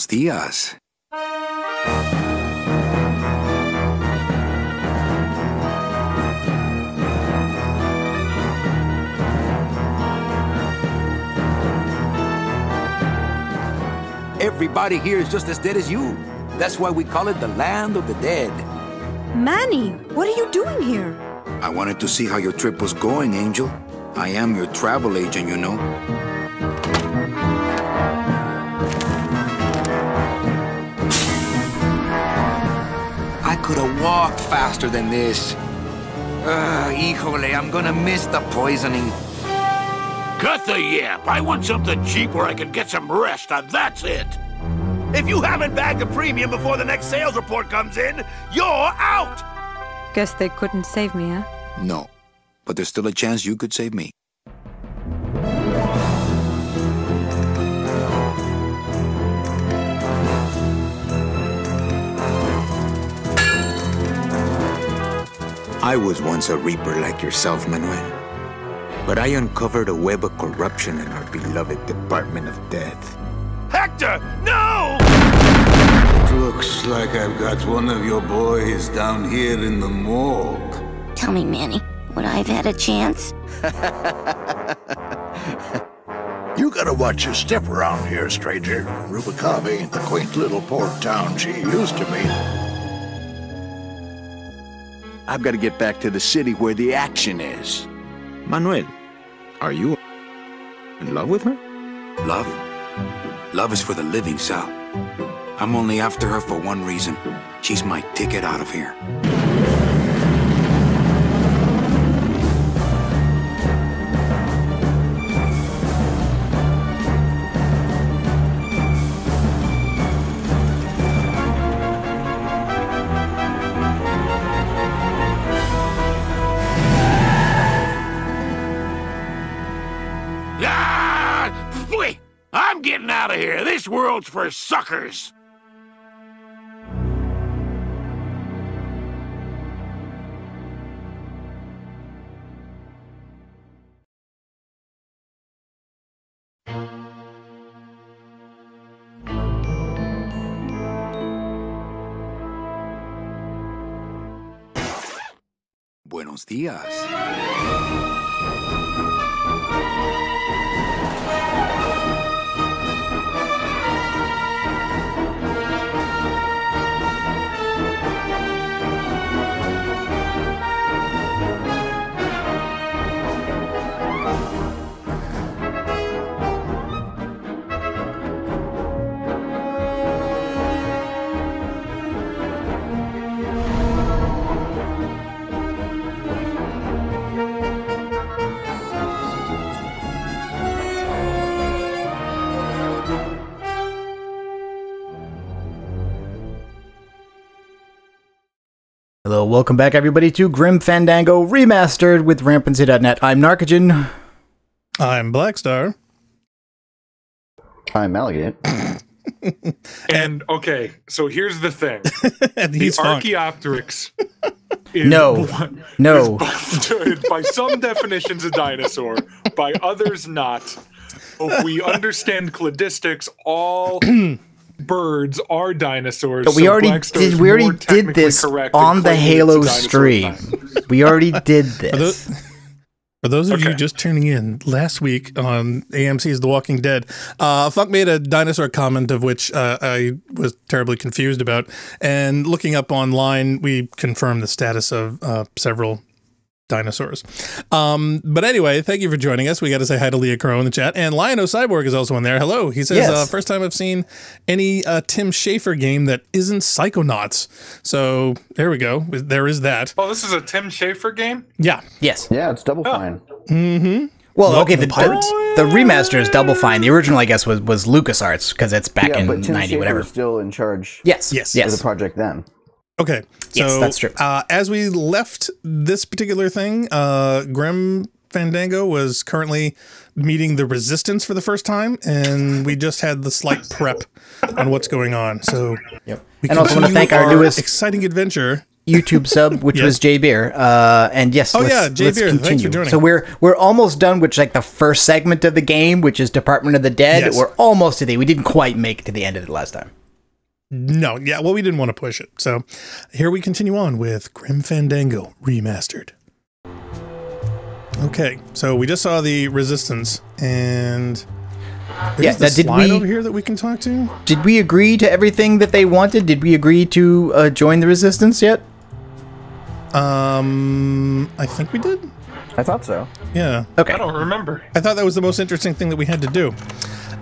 Buenos días. Everybody here is just as dead as you. That's why we call it the land of the dead. Manny, what are you doing here? I wanted to see how your trip was going, Angel. I am your travel agent, you know. I could have walked faster than this. Híjole, I'm gonna miss the poisoning. Cut the yap. I want something cheap where I can get some rest, and that's it. If you haven't bagged a premium before the next sales report comes in, you're out! Guess they couldn't save me, huh? No, but there's still a chance you could save me. I was once a reaper like yourself, Manuel. But I uncovered a web of corruption in our beloved Department of Death. Hector, no! It looks like I've got one of your boys down here in the morgue. Tell me, Manny, would I have had a chance? You gotta watch your step around here, stranger. Rubicave ain't the quaint little port town she used to be. I've got to get back to the city where the action is. Manuel, are you in love with her? Love? Love is for the living, Sal. I'm only after her for one reason. She's my ticket out of here. I'm getting out of here. This world's for suckers. Buenos días. Hello, welcome back everybody to Grim Fandango Remastered with Rampancy.net. I'm Narcogen. I'm Blackstar. I'm Malagate. And okay, so here's the thing: the Archaeopteryx is no. by some definitions a dinosaur, by others not. If we understand cladistics, all birds are dinosaurs. But we already did this on the Halo stream. We already did this. For those of you just tuning in, last week on AMC's The Walking Dead, Funk made a dinosaur comment of which I was terribly confused about. And looking up online, we confirmed the status of several dinosaurs. But anyway, thank you for joining us. We got to say hi to Leah Crow in the chat. And Lion-O Cyborg is also in there. Hello. He says, yes. First time I've seen any Tim Schafer game that isn't Psychonauts. So there we go. There is that. Oh, this is a Tim Schafer game? Yeah. Yes. Yeah, it's Double Fine. Mm-hmm. Well, okay, the remaster is Double Fine. The original, I guess, was LucasArts, because it's back in but Tim 90 Schafer whatever. was still in charge. Yes. Of the project then. Okay, so yes, that's true. As we left this particular thing, Grim Fandango was currently meeting the Resistance for the first time, and we just had the slight prep on what's going on. So, yep. We and also want to thank our newest exciting adventure YouTube sub, which was Jay Beer. And yes, Jay Beer, thanks for joining. So we're almost done with like the first segment of the game, which is Department of the Dead. Yes. We're almost to the. We didn't quite make it to the end of it last time. No, well, we didn't want to push it. So here we continue on with Grim Fandango Remastered. Okay, so we just saw the Resistance, and there's the slide over here that we can talk to. Did we agree to everything that they wanted? Did we agree to join the Resistance yet? I think we did. I thought so. Yeah. Okay. I don't remember. I thought that was the most interesting thing that we had to do.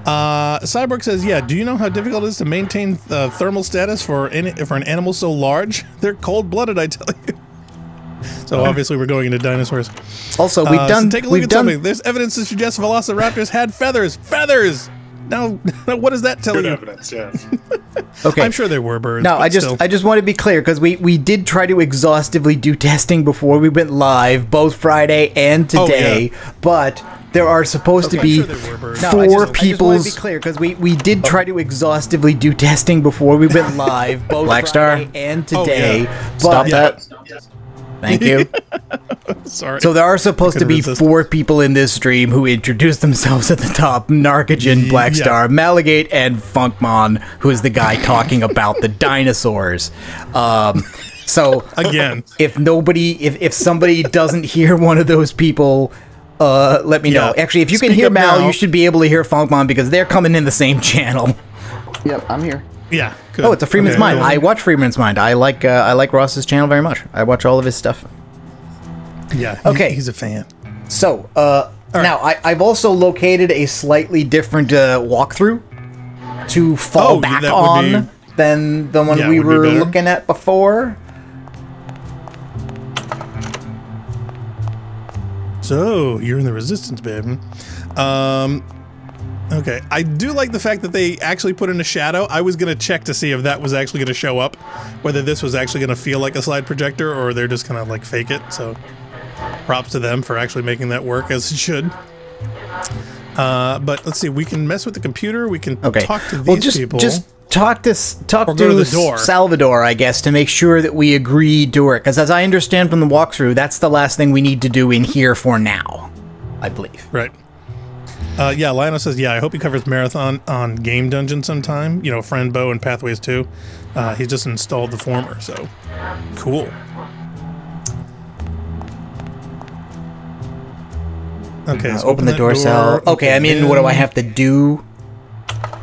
Cyborg says, yeah, do you know how difficult it is to maintain thermal status for an animal so large? They're cold-blooded, I tell you. So obviously we're going into dinosaurs. Also, we've done... So take a look at something. There's evidence to suggest velociraptors had feathers. Feathers! Now, what does that tell you? Good evidence, yes. Okay. I'm sure there were birds. No, I just want to be clear, because we did try to exhaustively do testing before we went live, both Friday and today, but... There are supposed to be 4 people. I just want to be clear because we did try to exhaustively do testing before we went live, both Black Star and today. Stop that. Thank you. Sorry. So there are supposed to be 4 people in this stream who introduce themselves at the top: Narcogen, Black Star, Malagate, and Funkmon, who is the guy talking about the dinosaurs. So again, if somebody doesn't hear one of those people. Let me know. Actually, if you can hear Mal, you should be able to hear Funkmon because they're coming in the same channel. Yep, I'm here. Yeah. Good. Oh, it's a Freeman's Mind. I watch Freeman's Mind. I like Ross's channel very much. I watch all of his stuff. Yeah. Okay. He's a fan. So, now I've also located a slightly different walkthrough to fall back on than the one we were looking at before. So, you're in the Resistance, baby. Okay. I do like the fact that they actually put in a shadow. I was going to check to see if that was actually going to show up, whether this was actually going to feel like a slide projector or they're just going to, like, fake it. So, props to them for actually making that work as it should. But let's see. We can mess with the computer. We can talk to these people. Talk to Salvador, I guess, to make sure that we agree to it. Because as I understand from the walkthrough, that's the last thing we need to do in here for now, I believe. Right. Yeah, Lionel says, yeah, I hope he covers Marathon on Game Dungeon sometime. You know, Friend Bow and Pathways 2. He's just installed the former, so cool. Okay, so open the door, Sal. Okay, I mean, what do I have to do?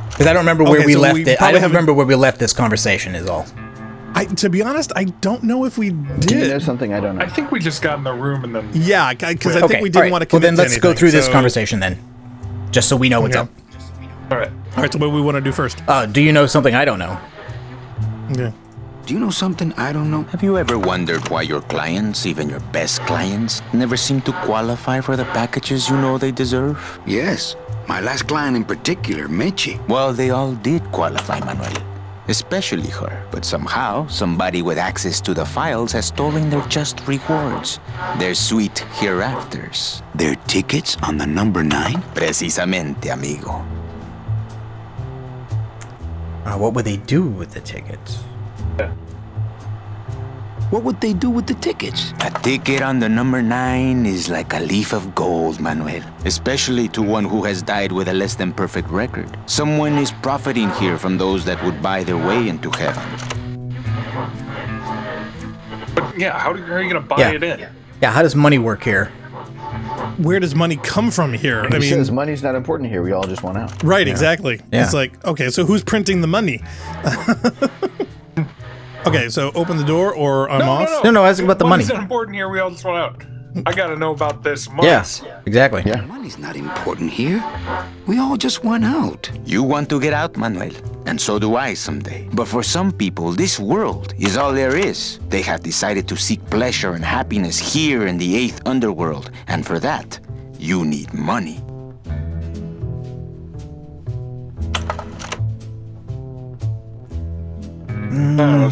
Because I don't remember where we left it. I don't remember where we left this conversation, is all. To be honest, I don't know if we did. Do you know something I don't know? I think we just got in the room and then... Yeah, because I think we didn't want to commit Well, then let's go through this conversation then. Just so we know what's up. All right. All right, so what do we want to do first? Do you know something I don't know? Okay. Do you know something I don't know? Have you ever wondered why your clients, even your best clients, never seem to qualify for the packages you know they deserve? Yes. My last client in particular, Mechi. Well, they all did qualify, Manuel. Especially her. But somehow, somebody with access to the files has stolen their just rewards. Their sweet hereafters. Their tickets on the number 9? Precisamente, amigo. What would they do with the tickets? What would they do with the tickets? A ticket on the number 9 is like a leaf of gold, Manuel. Especially to one who has died with a less than perfect record. Someone is profiting here from those that would buy their way into heaven. But yeah, how are you going to buy it in? Yeah, how does money work here? Where does money come from here? I mean, says money's not important here. We all just want out. Right, exactly. Yeah. It's like, okay, so who's printing the money? Okay, so open the door or I'm off? No, ask about the money. Money's not important here. We all just want out. I got to know about this money. Yes, exactly. Yeah. Money's not important here. We all just want out. You want to get out, Manuel. And so do I someday. But for some people, this world is all there is. They have decided to seek pleasure and happiness here in the 8th underworld. And for that, you need money.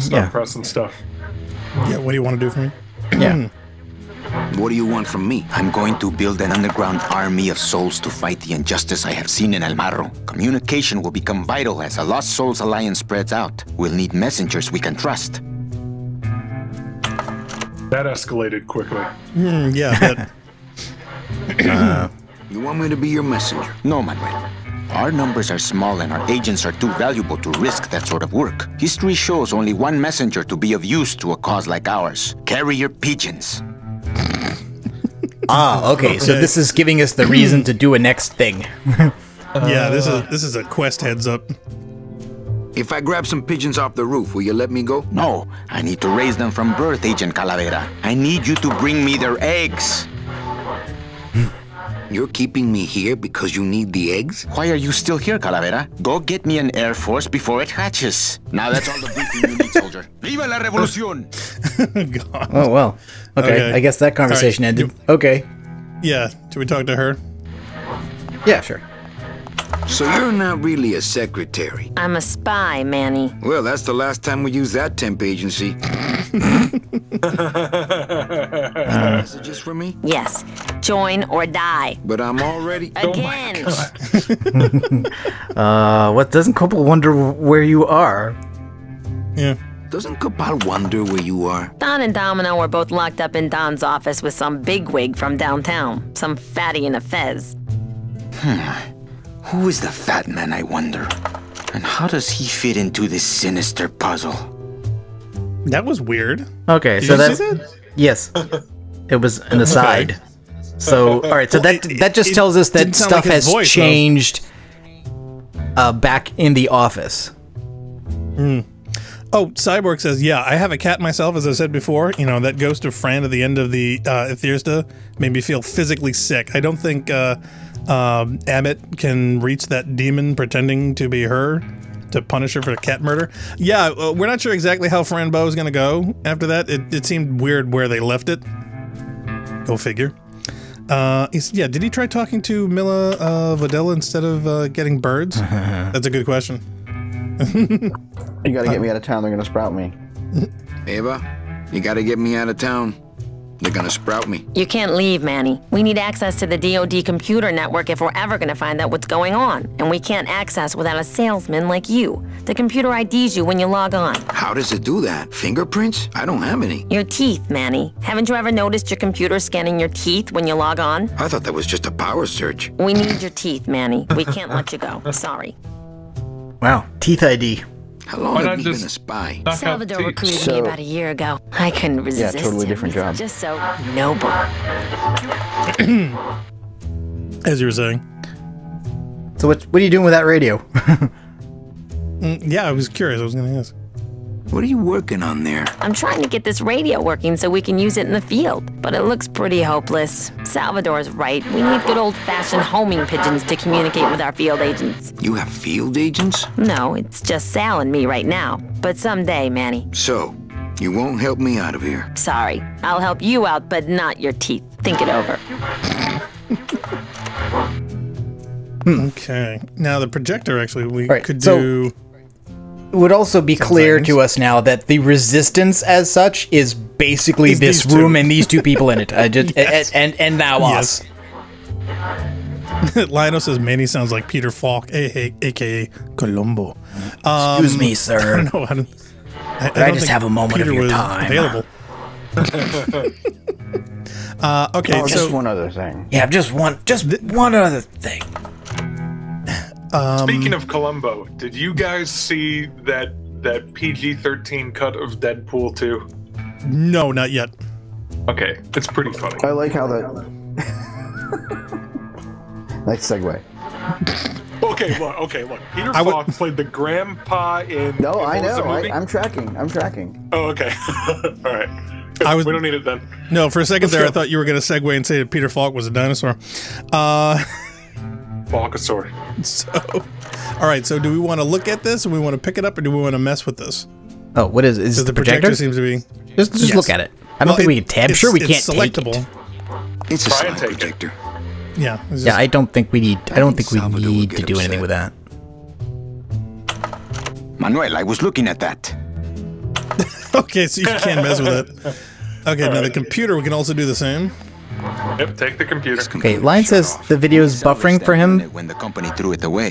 Stop pressing stuff. Yeah, what do you want to do for me? Yeah. What do you want from me? I'm going to build an underground army of souls to fight the injustice I have seen in El Marro. Communication will become vital as the Lost Souls Alliance spreads out. We'll need messengers we can trust. That escalated quickly. Yeah. You want me to be your messenger? No, Manuel. Our numbers are small and our agents are too valuable to risk that sort of work. History shows only one messenger to be of use to a cause like ours. Carrier pigeons. Okay. So this is giving us the reason to do a next thing. Yeah, this is a quest heads up. If I grab some pigeons off the roof, will you let me go? No, I need to raise them from birth, Agent Calavera. I need you to bring me their eggs. You're keeping me here because you need the eggs? Why are you still here, Calavera? Go get me an Air Force before it hatches. Now that's all the briefing you need, soldier. Viva la revolución! God. Oh, well. Okay, I guess that conversation ended. Okay. Yeah, should we talk to her? Yeah, sure. So you're not really a secretary? I'm a spy, Manny. Well, that's the last time we used that temp agency. Messages for me? Yes. Join or die. But I'm already... Again. What doesn't Copal wonder where you are? Yeah. Doesn't Copal wonder where you are? Don and Domino were both locked up in Don's office with some bigwig from downtown. Some fatty in a fez. Who is the fat man, I wonder? And how does he fit into this sinister puzzle? That was weird. Okay, Did so you that's... see that? Yes. It was an aside. So, alright, so that just tells us that stuff has changed back in the office. Oh, Cyborg says, yeah, I have a cat myself, as I said before. You know, that ghost of Fran at the end of the Ethirsta made me feel physically sick. I don't think Abbott can reach that demon pretending to be her to punish her for cat murder. Yeah, we're not sure exactly how Fran Bow is going to go after that. It seemed weird where they left it. Go figure. Yeah, did he try talking to Mila Vodella instead of getting birds? That's a good question. You gotta get me out of town, they're gonna sprout me. Ava, you gotta get me out of town. They're gonna sprout me. You can't leave, Manny. We need access to the DoD computer network if we're ever gonna find out what's going on. And we can't access without a salesman like you. The computer IDs you when you log on. How does it do that? Fingerprints? I don't have any. Your teeth, Manny. Haven't you ever noticed your computer scanning your teeth when you log on? I thought that was just a power surge. We need your teeth, Manny. We can't let you go. Sorry. Wow, teeth ID. How long have you been a spy? Salvador recruited me about a year ago. I couldn't resist. Yeah, totally different job. Just so noble. As you were saying. So what are you doing with that radio? Yeah, I was curious. I was going to ask. What are you working on there? I'm trying to get this radio working so we can use it in the field, but it looks pretty hopeless. Salvador's right. We need good old-fashioned homing pigeons to communicate with our field agents. You have field agents? No, it's just Sal and me right now. But someday, Manny. So, you won't help me out of here? Sorry. I'll help you out, but not your teeth. Think it over. Okay. Now, the projector, actually, we could do... It would also be clear to us now that the resistance as such is basically this room and these two people in it. Yes. and now us. Lionel says Manny sounds like Peter Falk, aka Columbo. Excuse me, sir. I don't know. I just have a moment Peter of your was time. Available. Okay, so just one other thing. Yeah, just one other thing. Speaking of Columbo, did you guys see that PG-13 cut of Deadpool 2? No, not yet. Okay, it's pretty funny. I like how that... Nice segue. Okay, look. Peter Falk played the grandpa in... No, I what was the know. movie? I'm tracking. Oh, okay. All right. We don't need it then. No, for a second there, I thought you were going to segue and say that Peter Falk was a dinosaur. Falkosaur. So, all right. So, do we want to look at this, and we want to pick it up, or do we want to mess with this? Oh, what is it? Is it the projector? Seems to be. Just look at it. I don't think we can tab. Sure, we can't selectable. take it. It's a slide projector. Yeah. Yeah, I don't think we need. I don't think we need to do anything with that. Manuel, I was looking at that. Okay, so you can't mess with it. Okay, now the computer, we can also do the same. Yep, take the computer. Okay, Lion says the video is buffering for him. When the company threw it away,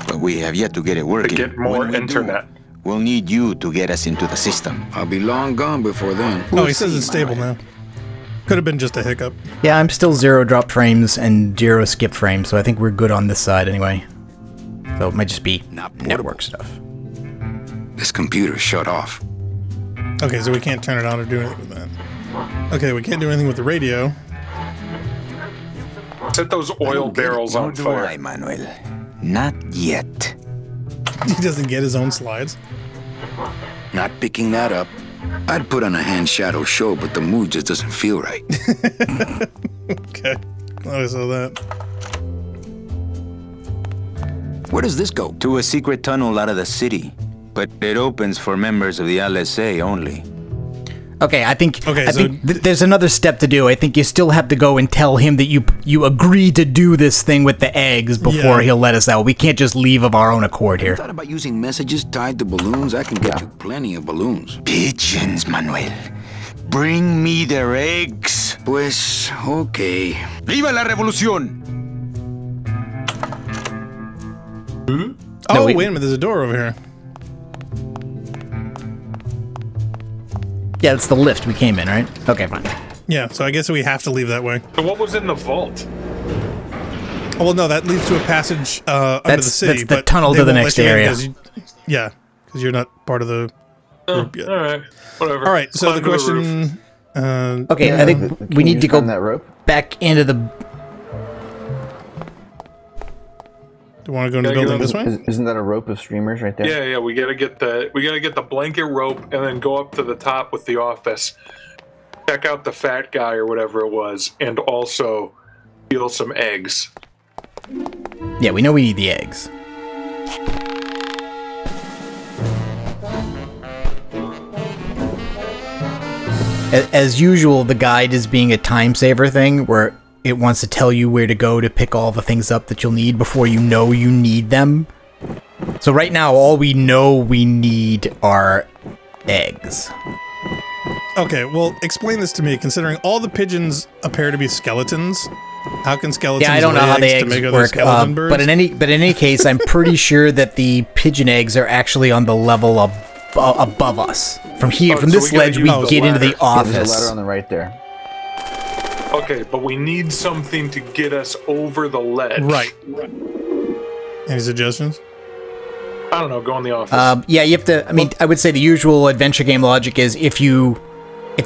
but we have yet to get it working. To get more When we internet. We'll need you to get us into the system. I'll be long gone before then. Oh, he says it's stable now. Could have been just a hiccup. Yeah, I'm still 0 drop frames and 0 skip frames, so I think we're good on this side anyway. So it might just be network stuff. This computer's shut off. Okay, so we can't turn it on or do anything with that. Okay, we can't do anything with the radio. Set those oil barrels on fire. Manuel. Not yet. He doesn't get his own slides. Not picking that up. I'd put on a hand shadow show, but the mood just doesn't feel right. Okay, glad I saw that. Where does this go? To a secret tunnel out of the city. But it opens for members of the LSA only. Okay, I think Okay, there's another step to do. I think you still have to go and tell him that you agree to do this thing with the eggs before he'll let us out. We can't just leave of our own accord here. You thought about using messages tied to balloons? I can get you plenty of balloons. Pigeons, Manuel. Bring me their eggs. Pues, okay. ¡Viva la revolución! Oh, wait a minute, there's a door over here. Yeah, it's the lift we came in, right? Okay, fine. Yeah, so I guess we have to leave that way. So what was in the vault? Oh, well, no, that leads to a passage under the city. That's the tunnel to the next area. Yeah, because you're not part of the group yet. All right, whatever. All right, so the question... okay, I think we need to go that rope? back into the... Do you want to go into the building this way? Isn't that a rope of streamers right there? Yeah, we gotta get the blanket rope and then go up to the top with the office. Check out the fat guy or whatever it was, and also steal some eggs. Yeah, we know we need the eggs. As usual, the guide is being a time saver thing where it wants to tell you where to go to pick all the things up that you'll need before you know you need them. So right now, all we know we need are eggs. Okay, well, explain this to me. Considering all the pigeons appear to be skeletons, how can skeletons I don't know how the eggs work. But in any case, I'm pretty sure that the pigeon eggs are actually on the level above us. From here, from this ledge, we get into the office. There's a ladder on the right there. Okay, but we need something to get us over the ledge. Right. Any suggestions? I don't know. Go in the office. Yeah, you have to. I mean, I would say the usual adventure game logic is if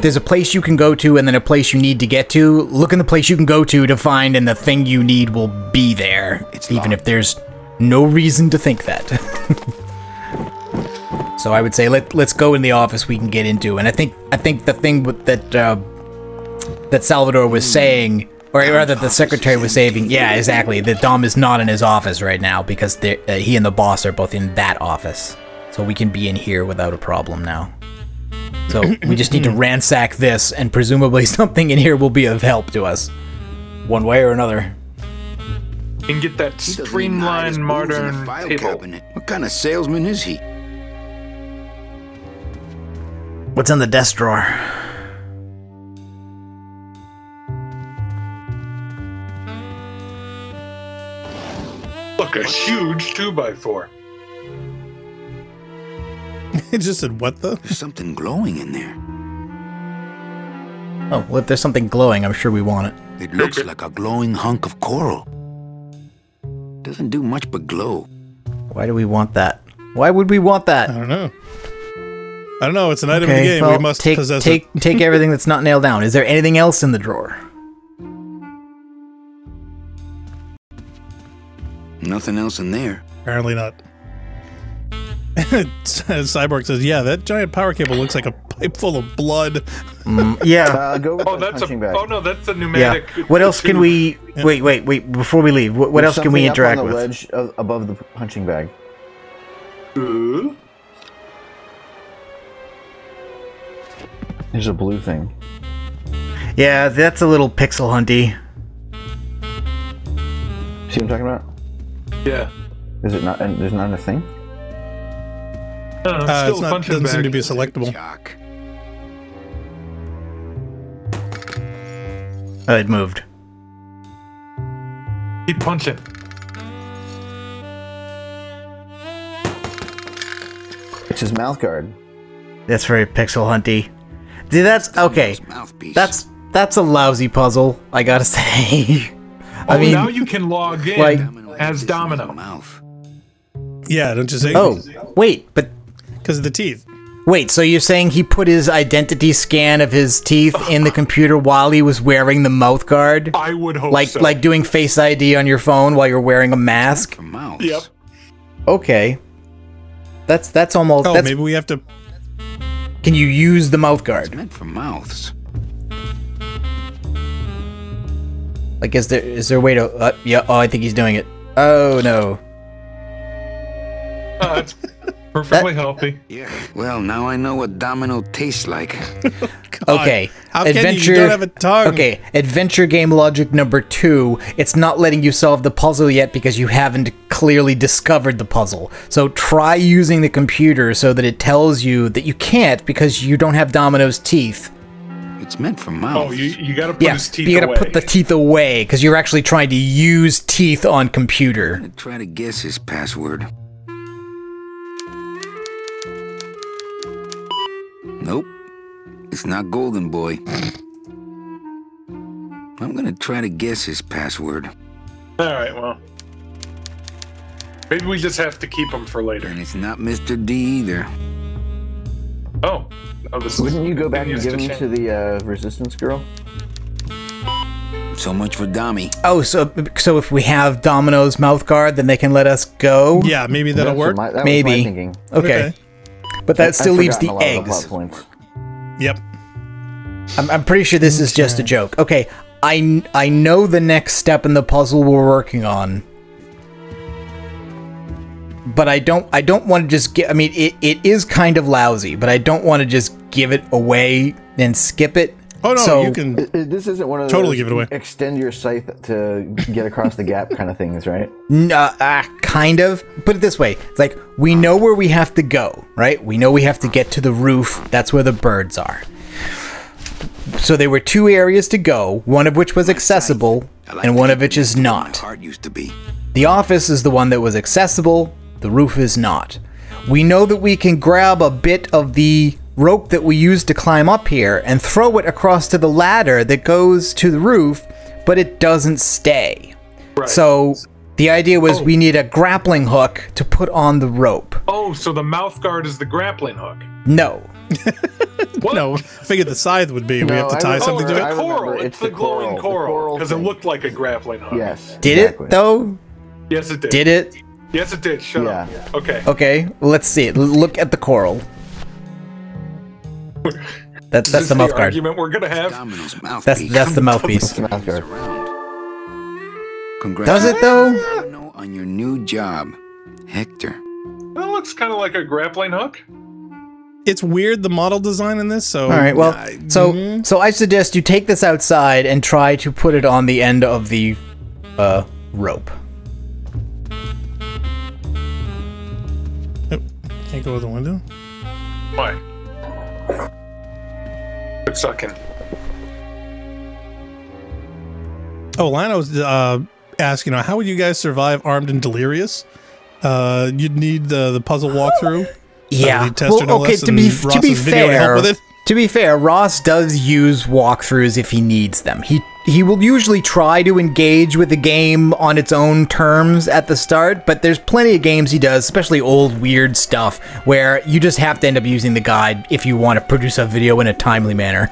there's a place you can go to and then a place you need to get to, look in the place you can go to find, and the thing you need will be there, even if there's no reason to think that. So I would say let's go in the office we can get into, and I think the thing that Salvador was saying, or rather the secretary was saying, yeah, exactly, that Dom is not in his office right now because he and the boss are both in that office. So we can be in here without a problem now. So we just need to ransack this, and presumably something in here will be of help to us, one way or another. And get that streamlined modern table. Cabinet. What kind of salesman is he? What's in the desk drawer? Look, a huge 2x4. It just said, what the? There's something glowing in there. Oh, well, if there's something glowing, I'm sure we want it. It looks like a glowing hunk of coral. Doesn't do much but glow. Why do we want that? Why would we want that? I don't know. I don't know. It's an item in the game. Well, we must possess it. Take everything that's not nailed down. Is there anything else in the drawer? Nothing else in there. Apparently not. Cyborg says, yeah, that giant power cable looks like a pipe full of blood. Yeah. Go with the punching bag. Oh, no, that's the pneumatic. Yeah. What else can we... Wait, before we leave, what else can we interact with? There's something up on the ledge above the punching bag. There's a blue thing. Yeah, that's a little pixel hunty. See what I'm talking about? Yeah. Is it not? There's not a thing? It's doesn't seem to be selectable. Oh, it moved. Keep punching. It's his mouth guard. That's very pixel hunty. Dude, that's okay. That's a lousy puzzle, I gotta say. I mean, now you can log in like, as Domino. Yeah, don't you say? Oh, wait, but because of the teeth. Wait, so you're saying he put his identity scan of his teeth in the computer while he was wearing the mouth guard? I would hope so. Like doing Face ID on your phone while you're wearing a mask? Yep. Okay. That's almost. Oh, that's, maybe we have to. Can you use the mouth guard? It's meant for mouths. Like, is there a way to? Yeah. Oh, I think he's doing it. Oh no. That's perfectly healthy. Yeah. Well, now I know what Domino tastes like. Okay. How can you don't have a tongue? Okay. Adventure game logic number 2. It's not letting you solve the puzzle yet because you haven't clearly discovered the puzzle. So try using the computer so that it tells you that you can't because you don't have Domino's teeth. It's meant for mouths. Oh, you gotta put his teeth away. You gotta put the teeth away because you're actually trying to use teeth on computer. I'm gonna try to guess his password. Nope. It's not Golden Boy. I'm gonna try to guess his password. Alright, well. Maybe we just have to keep him for later. And it's not Mr. D either. Oh. This Wouldn't you go back and give him to the resistance girl? So much for Dommy. Oh, so if we have Domino's mouth guard, then they can let us go? Yeah, maybe that'll work. That was maybe. my thinking. Okay. But that still leaves the eggs. Yep. I'm pretty sure this is just a joke. Okay, I know the next step in the puzzle we're working on. But I don't want to just get. I mean, it is kind of lousy, but I don't want to just give it away and skip it. Oh no, so, you can. This isn't one of those totally give it away. Extend your scythe to get across the gap kind of things, right? Kind of. Put it this way: it's like we know where we have to go, right? We know we have to get to the roof. That's where the birds are. So there were 2 areas to go, one of which was accessible, and one of which is not. The office is the one that was accessible. The roof is not. We know that we can grab a bit of the rope that we used to climb up here and throw it across to the ladder that goes to the roof, but it doesn't stay. Right. So the idea was we need a grappling hook to put on the rope. Oh, so the mouth guard is the grappling hook. No. No, I figured the scythe would be. We have to tie something to it. Coral. It's the glowing coral because it looked like a grappling hook. Yes. Did it though? Yes, it did. Did it? Yes, it did. Shut up. Okay. Okay. Let's see it. Look at the coral. That's the mouth guard. Argument we're gonna have. That's the mouthpiece. Does it though? On your new job, Hector. That looks kind of like a grappling hook. It's weird, the model design in this. So all right, well, so I suggest you take this outside and try to put it on the end of the rope. Oh, can't go out the window. Why? It's sucking. Oh, Lano's asking, how would you guys survive armed and delirious? You'd need the puzzle walkthrough. Yeah. Well, okay. To be fair, Ross does use walkthroughs if he needs them. He will usually try to engage with the game on its own terms at the start, but there's plenty of games he does, especially old weird stuff, where you just have to end up using the guide if you want to produce a video in a timely manner.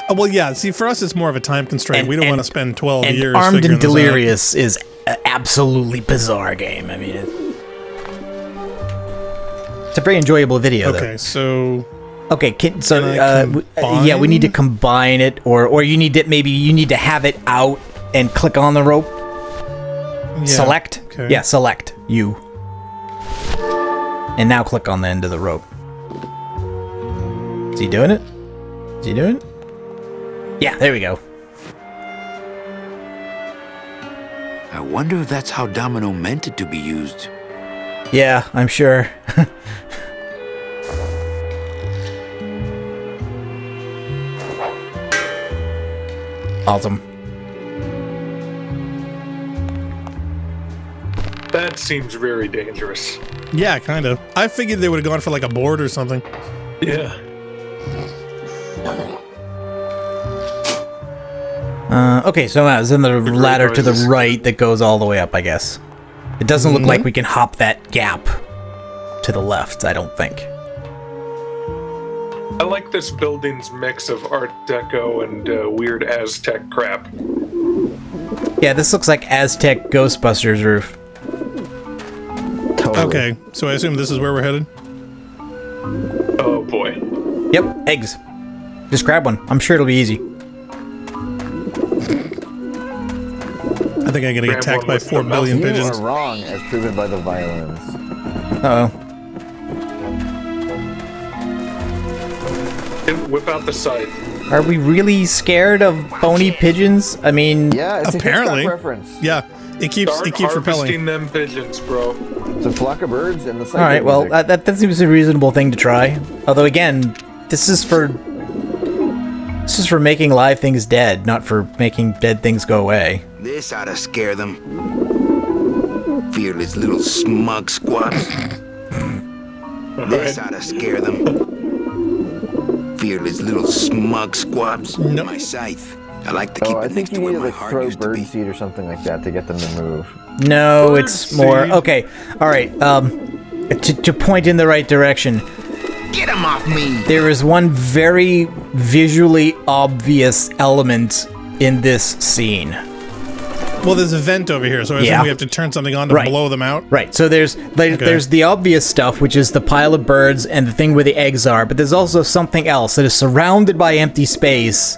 Well, yeah. See, for us, it's more of a time constraint. We don't want to spend 12 years. Armed and Delirious is an absolutely bizarre game. I mean, it's a very enjoyable video. Okay, though. so. Okay, yeah, we need to combine it, or you need to maybe you need to have it out and click on the rope. Yeah, select. Okay. Yeah, select you, and now click on the end of the rope. Is he doing it? Is he doing it? Yeah, there we go. I wonder if that's how Domino meant it to be used. Yeah, I'm sure. Awesome. That seems very dangerous. Yeah, kind of. I figured they would have gone for like a board or something. Yeah. Okay, so it's in the ladder to the right that goes all the way up, I guess. It doesn't look like we can hop that gap to the left, I don't think. I like this building's mix of Art Deco and weird Aztec crap. Yeah, this looks like Aztec Ghostbusters roof. Totally. Okay, so I assume this is where we're headed? Oh boy. Yep, eggs. Just grab one. I'm sure it'll be easy. I think I'm gonna get attacked by 4 billion pigeons. You are wrong, as proven by the violins. Uh-oh. Whip out the scythe. Are we really scared of bony pigeons? I mean, yeah, it's apparently. a reference. Yeah, it keeps harvesting repelling them pigeons, bro. It's a flock of birds and the scythe. All right, well, that seems a reasonable thing to try. Although again, this is for making live things dead, not for making dead things go away. This ought to scare them. Fearless little smug squabs. This ought to scare them. Fearless little smug squabs. Nope. My scythe. I like to keep I it think next you to need where to my like heart throw used to be. birdseed or something like that to get them to move. No, it's more okay. All right, to point in the right direction. Get him off me! There is one very visually obvious element in this scene. Well, there's a vent over here, so I assume we have to turn something on to blow them out. Right. So there's the obvious stuff, which is the pile of birds and the thing where the eggs are, but there's also something else that is surrounded by empty space.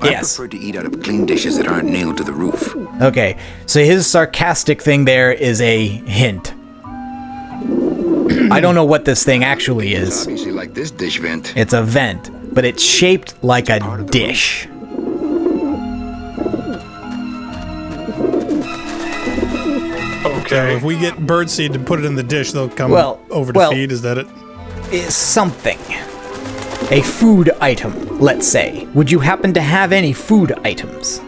I prefer to eat out of clean dishes that aren't nailed to the roof. Okay. So his sarcastic thing there is a hint. I don't know what this thing actually is. It's obviously like this dish vent. It's a vent, but it's shaped like a dish. So if we get birdseed and put it in the dish, they'll come over to feed. Is that it? Is something. A food item, let's say. Would you happen to have any food items?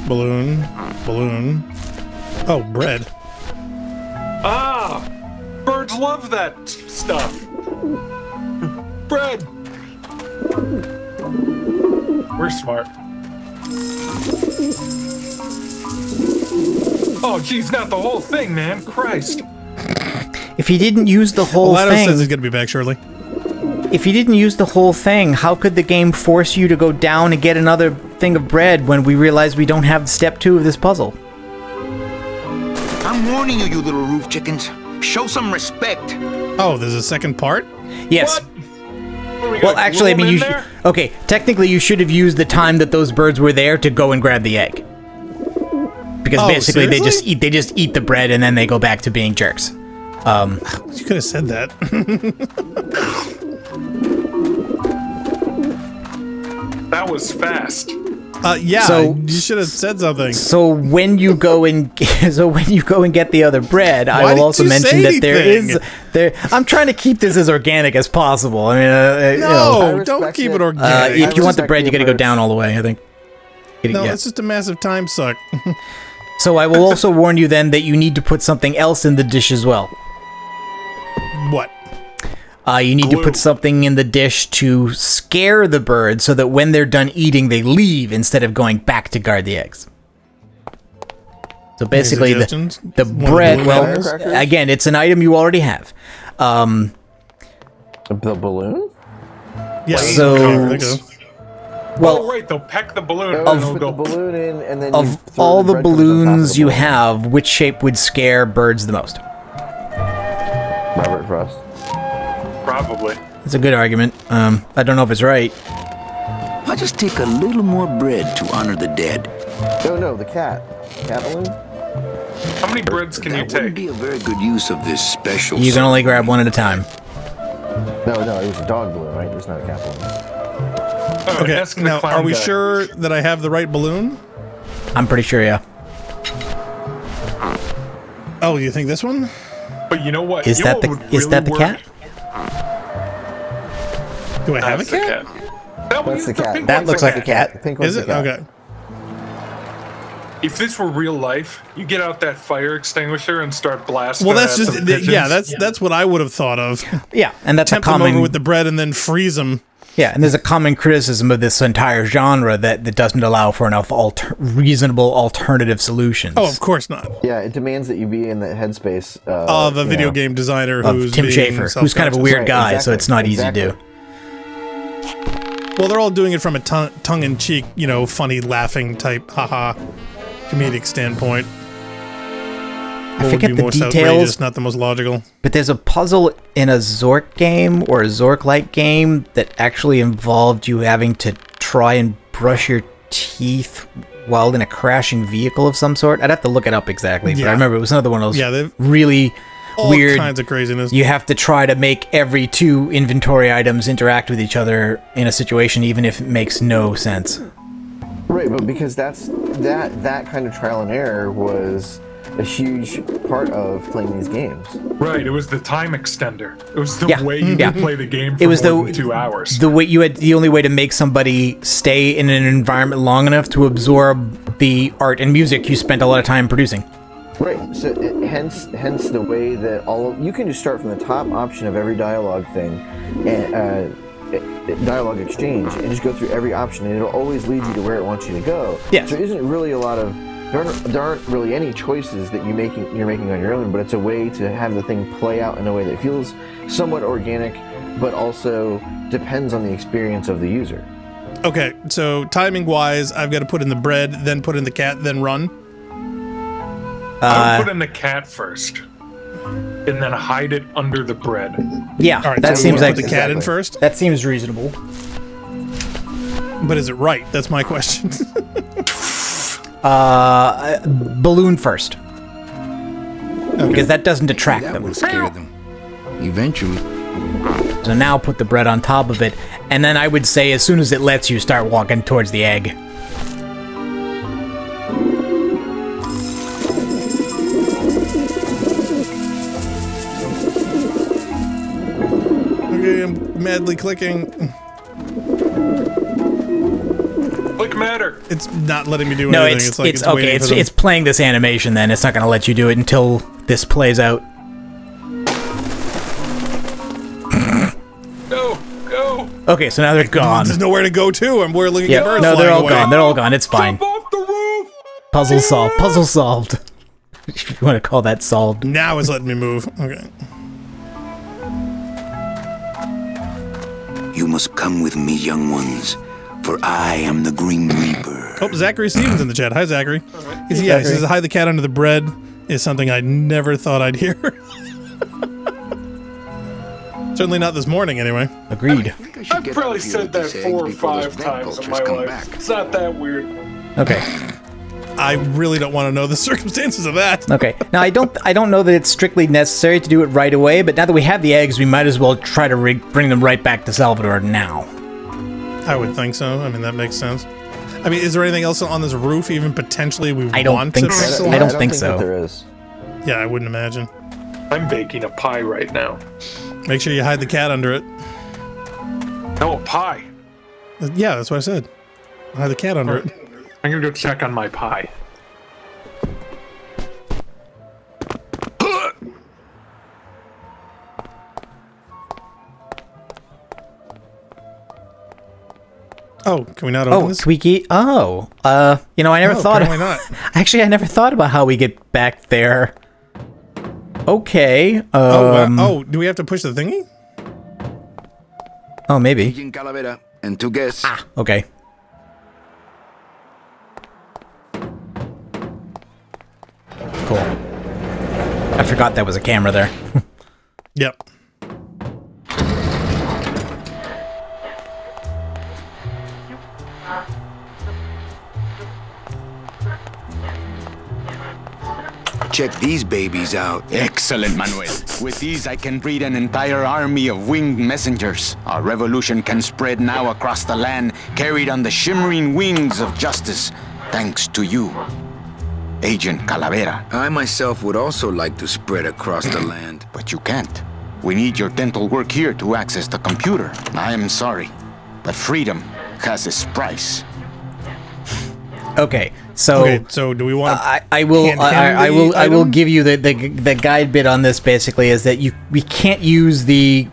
Balloon. Oh, bread. Ah! Birds love that stuff. Bread. We're smart. Oh, geez, not the whole thing, man. Christ. If he didn't use the whole thing... says he's going to be back shortly. If he didn't use the whole thing, how could the game force you to go down and get another thing of bread when we realize we don't have step 2 of this puzzle? I'm warning you, you little roof chickens. Show some respect. Oh, there's a second part? Yes. Well, actually, I mean, okay, technically you should have used the time that those birds were there to go and grab the egg. Because basically seriously? they just eat the bread and then they go back to being jerks. You could have said that. That was fast. Yeah, so, you should have said something. So when you go and get the other bread, I will also mention that I'm trying to keep this as organic as possible. I mean, don't keep it organic. If you want the bread, you got to go down all the way, I think. It's just a massive time suck. So I will also warn you then that you need to put something else in the dish as well. What? You need to put something in the dish to scare the birds so that when they're done eating, they leave instead of going back to guard the eggs. So basically, the bread, well, again, it's an item you already have. The balloon? Yeah, right, they'll peck the balloon. Put the balloon in, and then of all the balloons you have, which shape would scare birds the most? Robert Frost. Probably. That's a good argument. I don't know if it's right. I'll just take a little more bread to honor the dead. No, the cat. Cat balloon? How many breads can you take? That would be a very good use of this special... You can only grab one at a time. No, it was a dog balloon, right? It was not a cat balloon. Okay, now, are we sure that I have the right balloon? I'm pretty sure, yeah. Oh, you think this one? But you know what? Is that the cat? Do I have a cat? That's the cat. That looks like a cat. Pink is it? Okay. If this were real life, you get out that fire extinguisher and start blasting. Well, that's just that's what I would have thought of. Yeah, and that's tempt a common them over with the bread and then freeze them. Yeah, and there's a common criticism of this entire genre that doesn't allow for enough reasonable alternative solutions. Oh, of course not. Yeah, it demands that you be in the headspace of a video game designer who's Tim Schafer, who's kind of a weird guy, so it's not easy to do. Well, they're all doing it from a tongue-in-cheek, funny, laughing type, haha, comedic standpoint. I forget the details, not the most logical. But there's a puzzle in a Zork game or a Zork-like game that actually involved you having to try and brush your teeth while in a crashing vehicle of some sort. I'd have to look it up exactly, but I remember it was another one of those really weird kinds of craziness. You have to try to make every 2 inventory items interact with each other in a situation, even if it makes no sense. Right, but because that kind of trial and error was a huge part of playing these games. Right, it was the time extender. It was the way you could play the game for more than 2 hours. The way you had the only way to make somebody stay in an environment long enough to absorb the art and music you spent a lot of time producing. Right, so hence the way that you can just start from the top option of every dialogue thing, and dialogue exchange, and just go through every option, and it'll always lead you to where it wants you to go. Yeah. So there isn't really a lot of there aren't really any choices that you're making on your own, but it's a way to have the thing play out in a way that feels somewhat organic, but also depends on the experience of the user. Okay, so timing-wise, I've got to put in the bread, then put in the cat, then run. I would put in the cat first, and then hide it under the bread. Yeah, all right, that so seems like put the cat in first. That seems reasonable. But is it right? That's my question. Balloon first. Okay. Because that doesn't detract them. That will scare them. Eventually. So now put the bread on top of it, and then I would say as soon as it lets you, start walking towards the egg. Okay, I'm madly clicking. Click matter. It's not letting me do anything. No, it's like it's okay. It's playing this animation. Then it's not going to let you do it until this plays out. Go. Okay, so now they're gone. There's nowhere to go to. I'm looking at birds. No, they're all away. gone. They're all gone. It's fine. Jump off the roof. Puzzle solved. Puzzle solved. If you want to call that solved. Now it's letting me move. Okay. You must come with me, young ones, for I am the Grim Reaper. Oh, Zachary Stevens in the chat. Hi, Zachary. Right. He says, hide the cat under the bread is something I never thought I'd hear. Certainly not this morning, anyway. Agreed. I've probably said that 4 or 5 times in my life. It's not that weird. Okay. I really don't want to know the circumstances of that. Okay. Now, I don't know that it's strictly necessary to do it right away, but now that we have the eggs, we might as well try to bring them right back to Salvador now. I would think so. I mean, that makes sense. I mean, is there anything else on this roof, even potentially we want to pixel? I don't think so. There is. Yeah, I wouldn't imagine. I'm baking a pie right now. Make sure you hide the cat under it. No, a pie. Yeah, that's what I said. Hide the cat under it. I'm gonna go check on my pie. Oh, can we not open this? Tweaky. Oh, you know, I never thought. Not. Actually, I never thought about how we get back there. Okay. Oh, do we have to push the thingy? Oh, maybe. Calavera and 2 guests. Ah, okay. Cool. I forgot that was a camera there. Yep. Check these babies out. Excellent, Manuel. With these, I can breed an entire army of winged messengers. Our revolution can spread now across the land, carried on the shimmering wings of justice, thanks to you, Agent Calavera. I myself would also like to spread across the land. But you can't. We need your dental work here to access the computer. I am sorry, but freedom has its price. Okay, So, okay, so do we want? I will give you the guide bit on this. Basically, is that we can't use the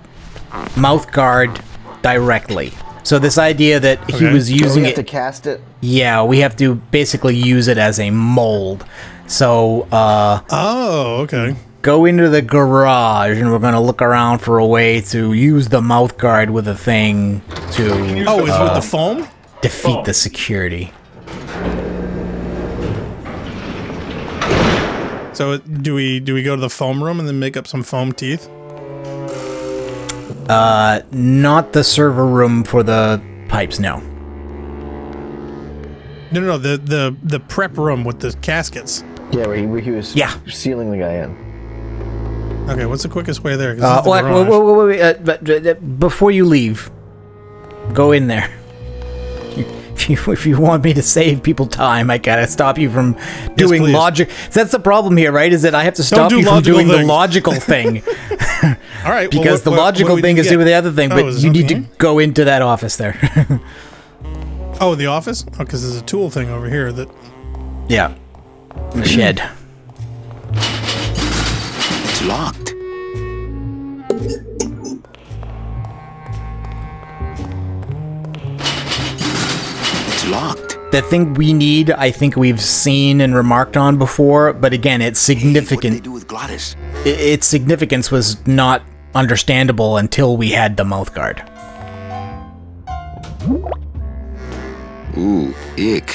mouth guard directly. So this idea that he was using we have to cast it. Yeah, we have to basically use it as a mold. So, oh, okay. Go into the garage, and we're going to look around for a way to use the mouth guard with a thing to... Oh, is it with the foam? Defeat the security. So do we go to the foam room and then make up some foam teeth? Not the server room for the pipes, no. No, the prep room with the caskets. Yeah, where he was sealing the guy in. Okay, what's the quickest way there? Wait, before you leave, go in there. If you want me to save people time, I gotta stop you from doing logic. That's the problem here, right? Is that I have to stop you from doing the logical thing. All right. Because the logical thing is doing the other thing, but you need to go into that office there. Oh, the office? Oh, because there's a tool thing over here that... Yeah. In the shed. It's locked. Locked. The thing we need, I think we've seen and remarked on before, but again, it's significant. Hey, what did they do with Glottis? Its significance was not understandable until we had the mouth guard. Ooh, ick.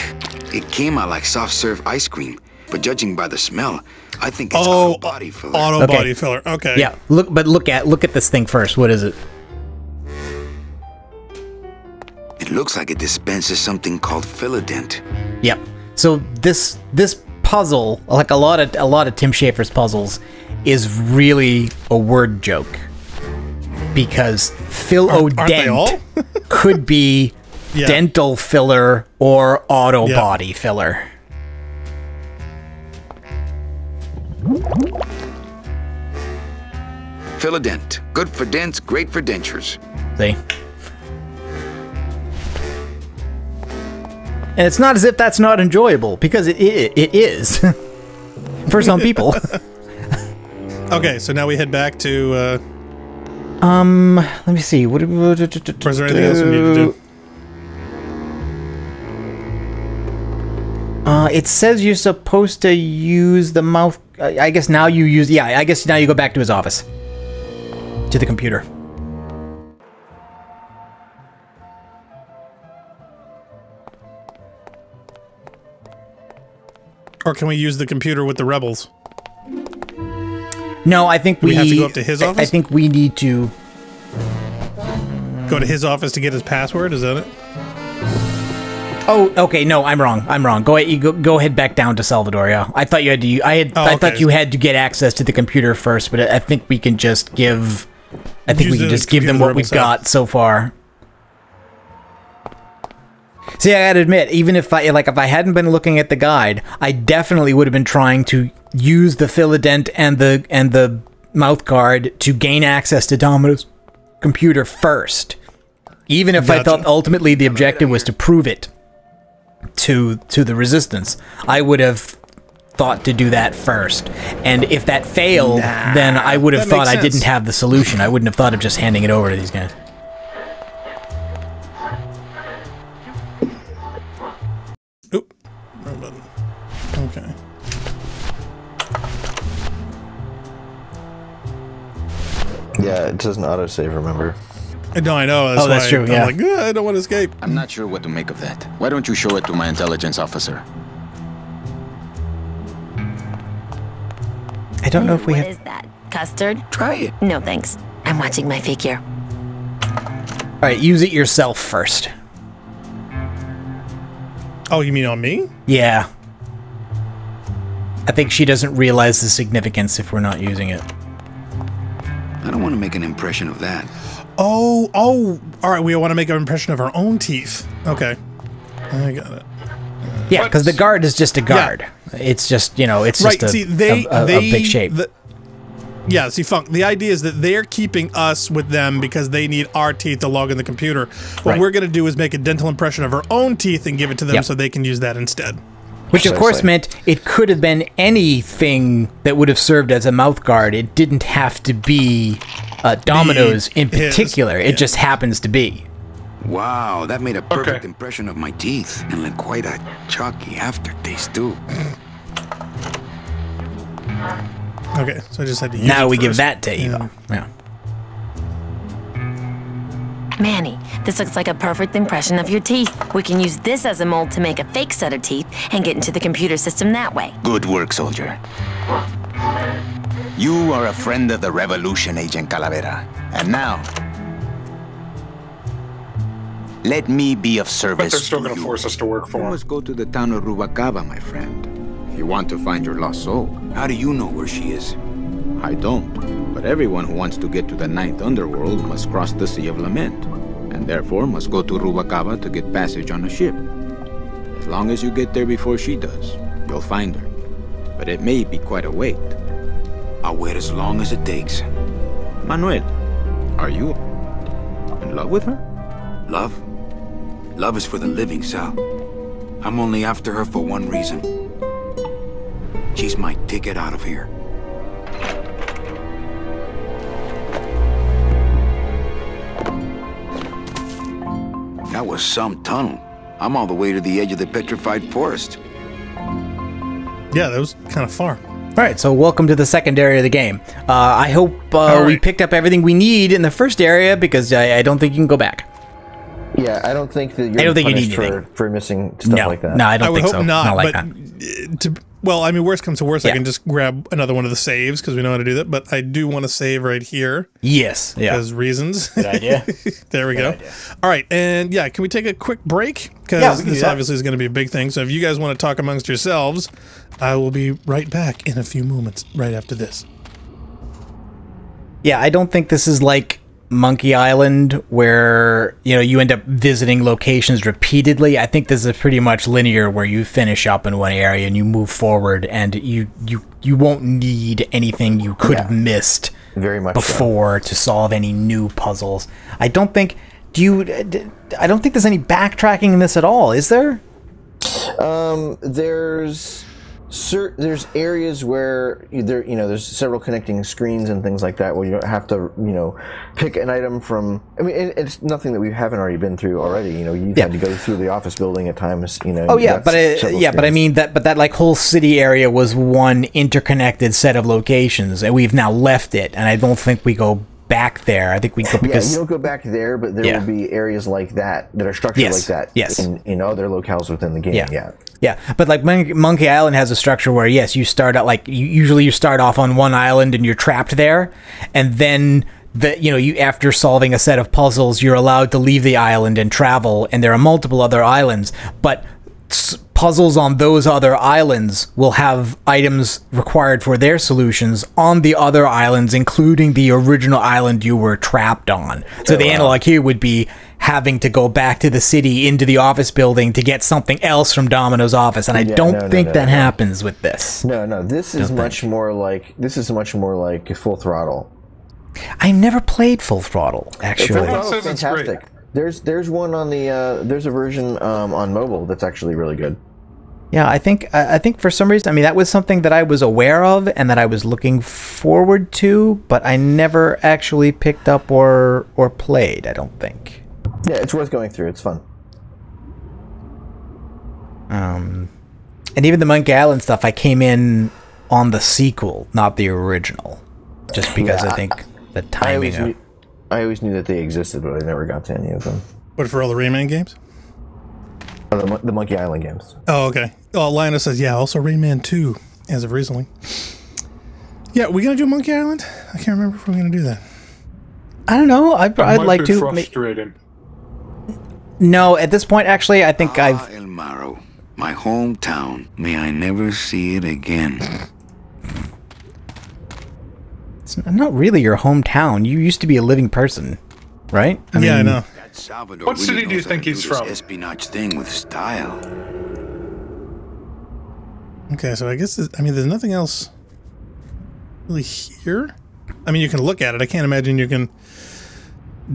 It came out like soft serve ice cream, but judging by the smell, I think it's auto body filler. Auto body filler. Okay. Yeah. Look at this thing first. What is it? It looks like it dispenses something called Philodent. Yep. So this puzzle, like a lot of Tim Schafer's puzzles, is really a word joke. Because Philodent could be dental filler or auto body filler. Philodent. Good for dents, great for dentures. See? And it's not as if that's not enjoyable, because it is. For some people. Okay, so now we head back to... let me see. What is there anything else we need to do? It says you're supposed to use the mouth... I guess now you use... Yeah, I guess now you go back to his office. To the computer. Or can we use the computer with the rebels? No, I think we have to go up to his office? I think we need to... Go to his office to get his password? Is that it? Oh, okay. No, I'm wrong. Go ahead back down to Salvador. Yeah, I thought you had to. I thought you had to get access to the computer first, but I think we can just give. I think we can just give them what we've got so far. See, I gotta admit, even if I hadn't been looking at the guide, I definitely would have been trying to use the Philodent and the mouth guard to gain access to Domino's computer first. Even if I thought ultimately the objective was to prove it to the resistance, I would have thought to do that first. And if that failed, then I would have thought I didn't have the solution. I wouldn't have thought of just handing it over to these guys. Oop. Wrong button. Okay. Yeah, it doesn't autosave, remember? No, I know. That's true, yeah. I'm like, I don't want to escape. I'm not sure what to make of that. Why don't you show it to my intelligence officer? I don't know if we have... What is that? Custard? Try it. No, thanks. I'm watching my figure. Alright, use it yourself first. Oh, you mean on me? Yeah. I think she doesn't realize the significance if we're not using it. I don't want to make an impression of that. Oh, all right. We want to make an impression of our own teeth. Okay, I got it. Yeah, because the guard is just a guard. Yeah. It's just, it's just a big shape. See, Funk, the idea is that they're keeping us with them because they need our teeth to log in the computer. What we're going to do is make a dental impression of our own teeth and give it to them so they can use that instead. Which, of course, meant it could have been anything that would have served as a mouth guard. It didn't have to be Domino's in particular. It just happens to be. Wow, that made a perfect impression of my teeth, and like quite a chalky aftertaste, too. Okay, so I just had to use Now it we first. give that to Eva. Yeah. Manny, this looks like a perfect impression of your teeth. We can use this as a mold to make a fake set of teeth and get into the computer system that way. Good work, soldier. You are a friend of the revolution, Agent Calavera. And now, let me be of service. But they're still going to force us to work for You them. must go to the town of Rubacava, my friend, if you want to find your lost soul. How do you know where she is? I don't, but everyone who wants to get to the ninth underworld must cross the Sea of Lament, and therefore must go to Rubacava to get passage on a ship. As long as you get there before she does, you'll find her. But it may be quite a wait. I'll wait as long as it takes. Manuel, are you in love with her? Love? Love is for the living, Sal. I'm only after her for one reason. She's my ticket out of here. That was some tunnel. I'm all the way to the edge of the petrified forest. Yeah, that was kind of far. All right, so welcome to the second area of the game. I hope we picked up everything we need in the first area, because I don't think you can go back. Yeah, I don't think that you're I don't think you punished need anything. for missing stuff like that. No, I don't think would so. hope not, like but that. Well, I mean, worst comes to worst, I Yeah. can just grab another one of the saves because we know how to do that. But I do want to save right here. Yes. Yeah. Because reasons. Good idea. There we go. idea. All right. And yeah, can we take a quick break? Because Yeah, we can do this that. obviously is going to be a big thing. So if you guys want to talk amongst yourselves, I will be right back in a few moments right after this. Yeah, I don't think this is like Monkey Island where, you end up visiting locations repeatedly. I think this is pretty much linear where you finish up in one area and you move forward, and you won't need anything you could have missed very much before to solve any new puzzles. I don't think I don't think there's any backtracking in this at all, is there? There's areas where there's several connecting screens and things like that where you don't have to pick an item from. I mean, it's nothing that we haven't already been through already. You've had to go through the office building at times. Oh yeah, but I mean that like whole city area was one interconnected set of locations, and we've now left it, and I don't think we go back there. I think we go because you don't go back there, but there will be areas like that are structured like that. Yes. in other locales within the game. Yeah, but like Monkey Island has a structure where you start out like usually you start off on one island and you're trapped there, and then you after solving a set of puzzles you're allowed to leave the island and travel, and there are multiple other islands, but puzzles on those other islands will have items required for their solutions on the other islands, including the original island you were trapped on. So the analog here would be having to go back to the city into the office building to get something else from Domino's office, and I don't think that happens with this. No, this is much more like Full Throttle. I never played Full Throttle, actually. Full Throttle's fantastic. There's one on the there's a version on mobile that's actually really good. Yeah, I think for some reason, I mean, that was something that I was aware of and that I was looking forward to, but I never actually picked up or played, I don't think. Yeah, it's worth going through. It's fun. And even the Monkey Island stuff, I came in on the sequel, not the original, just because I think the timing. I always knew that they existed, but I never got to any of them. What, for all the Rayman games? The Monkey Island games. Oh, okay. Oh, Linus says, yeah, also Rayman 2, as of recently. Yeah, we gonna do Monkey Island? I can't remember if we're gonna do that. I don't know. I'd like to. Frustrating. No, at this point, actually, I think I've. El Maro, my hometown. May I never see it again. It's not really your hometown. You used to be a living person, right? I know. What city do you think he's from? Espionage thing with style. Okay, so I guess there's nothing else really here. I mean, you can look at it. I can't imagine you can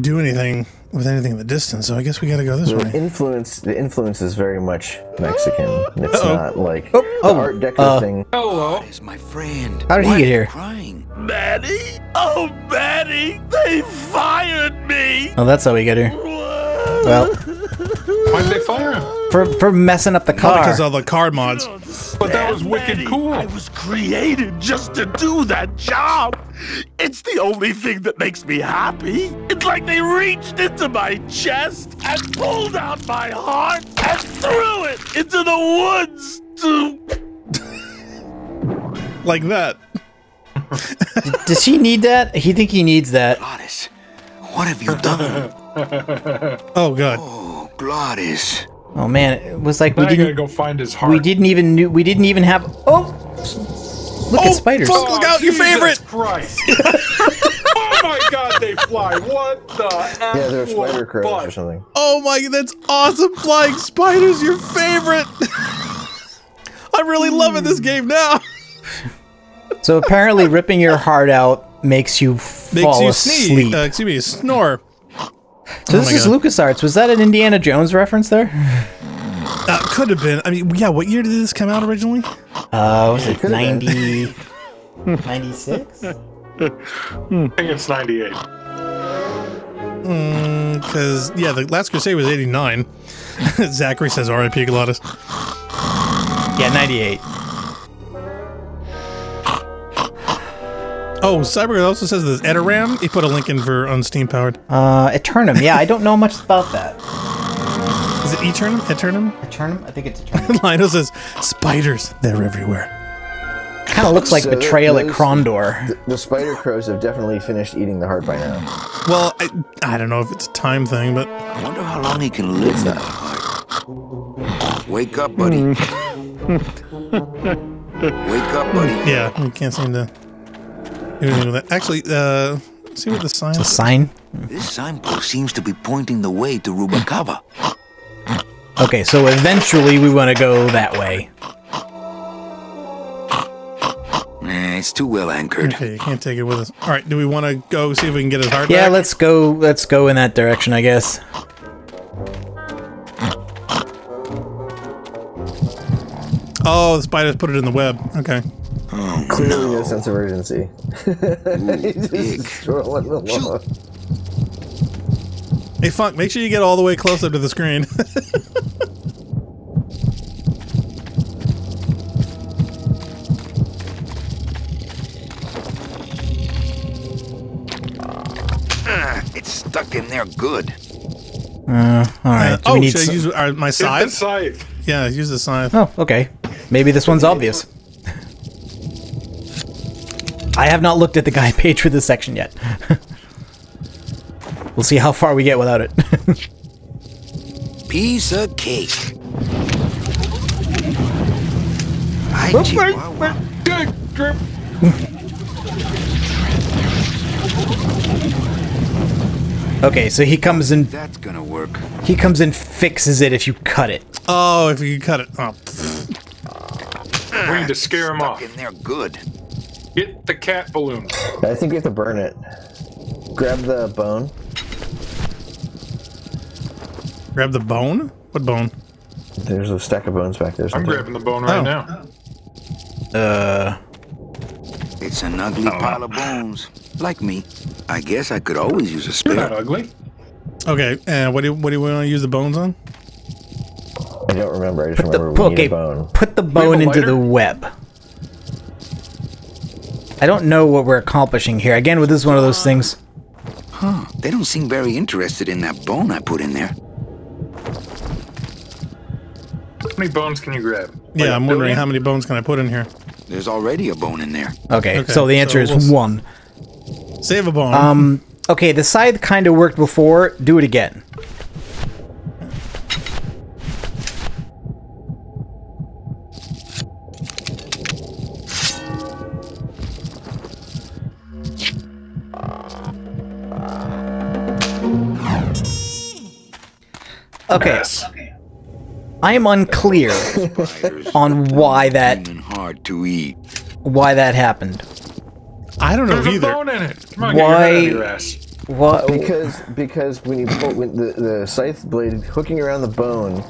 do anything with anything in the distance, so I guess we gotta go this way. The influence is very much Mexican. It's not like the Art Deco thing. Hello. Is my friend. How did he get here? Crying. Manny? Oh, Manny! They fired me! Oh, that's how we get here. Well, Why'd they fire him? for messing up the car. Because of the car mods. But that was wicked cool. I was created just to do that job. It's the only thing that makes me happy. It's like they reached into my chest and pulled out my heart and threw it into the woods to... Like that. Does he need that? He think he needs that. Gladys, what have you done? Oh, God. Oh, Gladys. Oh man, it was like Now we I gotta didn't. go find his heart. We didn't even have. Oh, look at spiders. Fuck, look out, your Jesus favorite! Christ. Oh my God, they fly! What the? Yeah, they're spider crows butt? or something. Oh my, that's awesome! Flying spiders, your favorite! I'm really loving this game now! So apparently, ripping your heart out makes you fall asleep. Excuse me, snore. So this is LucasArts. Was that an Indiana Jones reference there? Could have been. I mean, yeah, what year did this come out originally? Was it 90... 96? I think it's 98. Because, yeah, the Last Crusade was 89. Zachary says R.I.P. Gladys. Yeah, 98. Oh, Cyber also says there's Edoram. He put a link in for on Steam powered. Eternum. Yeah, I don't know much about that. Is it Eternum? Eternum? Eternum? I think it's Eternum. Lionel says, spiders, they're everywhere. Kind of looks like Betrayal at Krondor. The spider crows have definitely finished eating the heart by now. Well, I don't know if it's a time thing, but... I wonder how long he can live that heart. Wake up, buddy. Wake up, buddy. Yeah, we can't seem to do anything with that. Actually, see what the sign is. The sign? This signpost seems to be pointing the way to Rubacava. Okay, so eventually we want to go that way. It's too well anchored. Okay, you can't take it with us. All right, do we want to go see if we can get his heart Yeah, back? let's go in that direction, I guess. Oh, the spiders put it in the web. Okay. Oh, Clearly no sense of urgency. He's just strolling along. Hey, Funk, make sure you get all the way close up to the screen. It's stuck in there good. Alright. Oh, should I use my scythe? Hit the scythe. Yeah, use the scythe. Oh, okay. Maybe this one's obvious. I have not looked at the guide page for this section yet. We'll see how far we get without it. Piece of cake. Hi, Whoop, Chihuahua. Good grip. Okay, so he comes in. That's gonna work. He comes and fixes it if you cut it. Oh, if you cut it. Oh. We need to scare him off. In there good. Get the cat balloon. I think you have to burn it. Grab the bone. Grab the bone? What bone? There's a stack of bones back there. I'm grabbing the bone right now. It's an ugly pile of bones. Like me. I guess I could always use a spare. You're not ugly. Okay, and what do you want to use the bones on? I don't remember. I just remember we need a bone. Put the bone into the web. I don't know what we're accomplishing here. Again, this is one of those things. Huh. They don't seem very interested in that bone I put in there. How many bones can you grab? Yeah, I'm wondering how many bones can I put in here? There's already a bone in there. Okay, so the answer is one. Save a bone. Okay, the scythe kind of worked before. Do it again. Okay. I am unclear on why that hard to eat. Why that happened. I don't know There's either. a bone in it. Come on, get your head out of your ass. What? Because when you pull the scythe blade hooking around the bone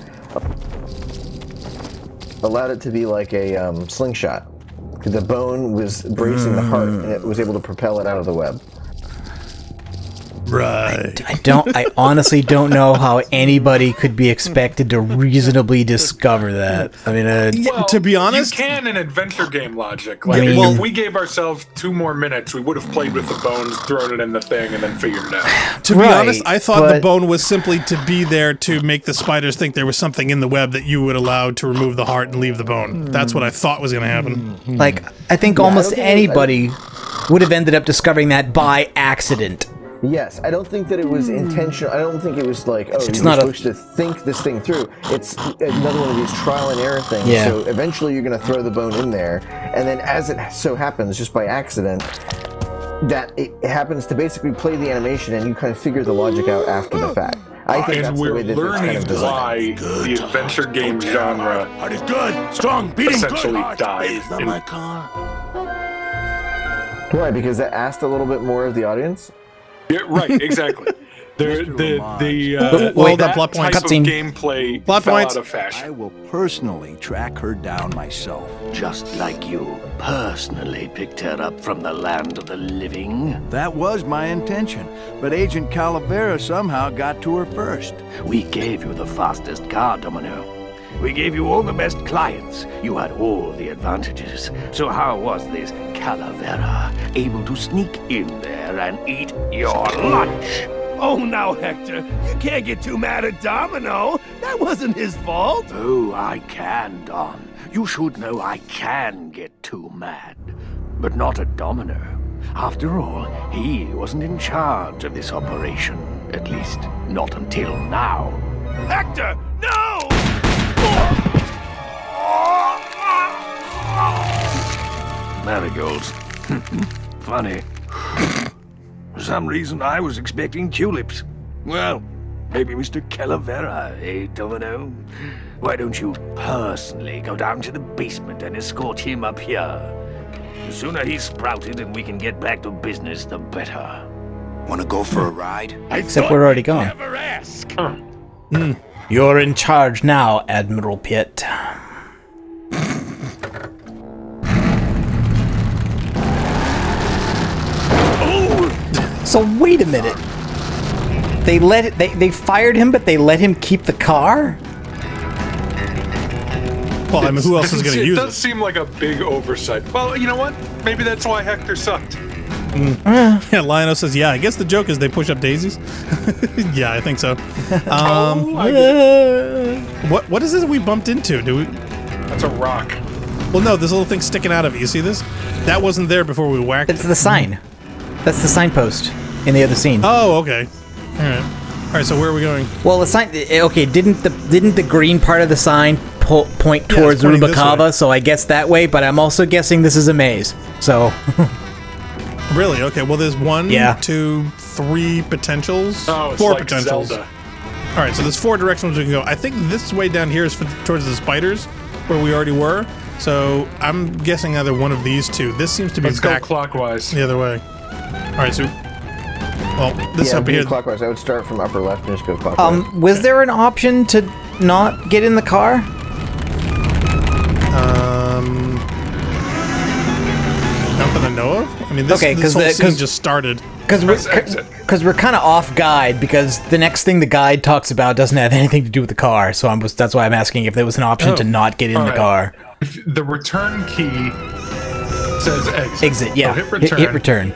allowed it to be like a slingshot. The bone was bracing the heart, and it was able to propel it out of the web. Right. I honestly don't know how anybody could be expected to reasonably discover that. I mean, well, to be honest, you can in adventure game logic. Like, if we gave ourselves 2 more minutes, we would have played with the bones, thrown it in the thing, and then figured it out. To be honest, I thought the bone was simply to be there to make the spiders think there was something in the web that you would allow to remove the heart and leave the bone. That's what I thought was going to happen. Like, I think almost anybody would have ended up discovering that by accident. Yes, I don't think that it was intentional. I don't think it was like, oh, you're supposed to think this thing through. It's another one of these trial and error things. Yeah. So eventually you're going to throw the bone in there, and then as it so happens, just by accident, that it happens to basically play the animation, and you kind of figure the logic out after the fact. I think that's the way that it's kind of designed. Why the adventure game genre good, strong, beating essentially died. Is that my car? Why? Because that asked a little bit more of the audience? Yeah, right, exactly. The plot point. type of gameplay fell out of fashion. I will personally track her down myself. Just like you personally picked her up from the land of the living. That was my intention, but Agent Calavera somehow got to her first. We gave you the fastest car, Domino. We gave you all the best clients. You had all the advantages. So how was this Calavera able to sneak in there and eat your lunch? Oh, now, Hector, you can't get too mad at Domino. That wasn't his fault. Oh, I can, Don. You should know I can get too mad. But not at Domino. After all, he wasn't in charge of this operation. At least, not until now. Hector, no! Marigolds. Funny. For some reason, I was expecting tulips. Well, maybe Mr. Calavera, eh, Domino? Why don't you personally go down to the basement and escort him up here? The sooner he's sprouted and we can get back to business, the better. Wanna go for a ride? Except we're already gone. Never ask. You're in charge now, Admiral Pitt. So wait a minute. They fired him, but they let him keep the car? Well, I mean, who else is going to use it? It does seem like a big oversight. Well, you know what? Maybe that's why Hector sucked. Yeah, Lionel says, yeah, I guess the joke is they push up daisies. Yeah, I think so. What is this we bumped into? That's a rock. Well, no, this little thing sticking out of it. You see this? That wasn't there before we whacked it. It's the sign. That's the signpost in the other scene. Oh, okay. All right, so where are we going? Well, the sign. Okay, didn't the green part of the sign point towards Rubacava? So I guess that way. But I'm also guessing this is a maze. So. Really? Okay. Well, there's 1, 2, 3 potentials. Oh, it's 4 like potentials. Zelda. All right, so there's 4 directions we can go. I think this way down here is towards the spiders, where we already were. So I'm guessing either one of these two. This seems to be Let's back go clockwise. the other way. All right, so well, this up here. Clockwise. I would start from upper left and just go clockwise. Was there an option to not get in the car? Not that I know of. I mean, this whole scene just started. Because we're kind of off guide, because the next thing the guide talks about doesn't have anything to do with the car. So that's why I'm asking if there was an option to not get in the car. If the return key says exit. Exit, yeah. So hit return. Hit return.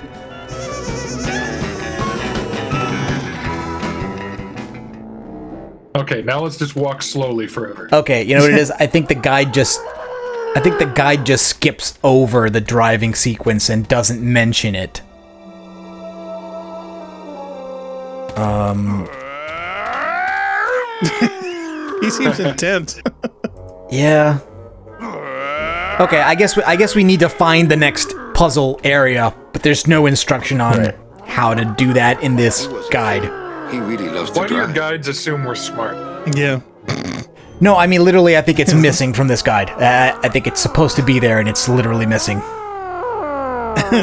Okay, now let's just walk slowly forever. Okay, you know what it is? I think the guide just skips over the driving sequence and doesn't mention it. He seems intent. Yeah. Okay, I guess we need to find the next puzzle area, but there's no instruction on how to do that in this guide. He really loves to Why do your drive. guides assume we're smart? Yeah. No, I mean literally. I think it's missing from this guide. I think it's supposed to be there, and it's literally missing.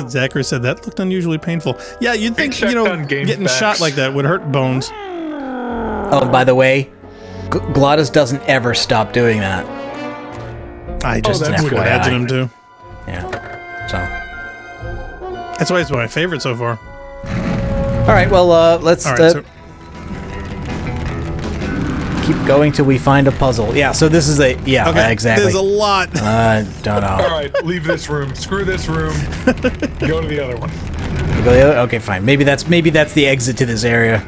Zachary said that looked unusually painful. Yeah, you'd think, you know, getting shot like that would hurt bones. Oh, and by the way, Glottis doesn't ever stop doing that. I just would imagine him to. Yeah. So. That's why it's my favorite so far. All right, well, let's keep going till we find a puzzle. Yeah, so this is okay, exactly. There's a lot. Don't know. All right, leave this room. Screw this room. Go to the other one. You go the other? Okay, fine. Maybe that's the exit to this area.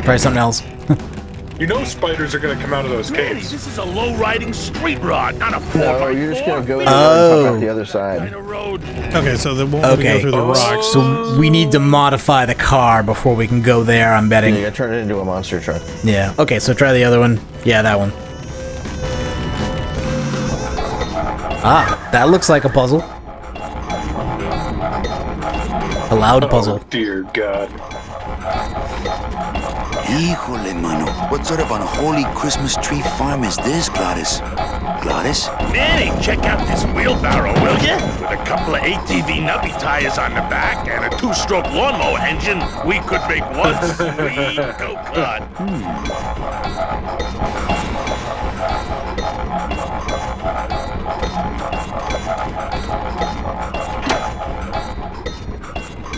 Try something else. You know spiders are going to come out of those caves. This is a low-riding street rod, not a 4x4. No, you're just going to go in and come out the other side. Okay, so the won't go through the rocks. So we need to modify the car before we can go there, I'm betting. Yeah, you gotta turn it into a monster truck. Yeah. Okay, so try the other one. Yeah, that one. Ah, that looks like a puzzle. A loud puzzle. Oh, dear God. Híjole, mano. What sort of unholy Christmas tree farm is this, Glottis? Glottis? Manny, check out this wheelbarrow, will you? With a couple of ATV nubby tires on the back and a 2-stroke lawnmower engine, we could make one sweet go-kart.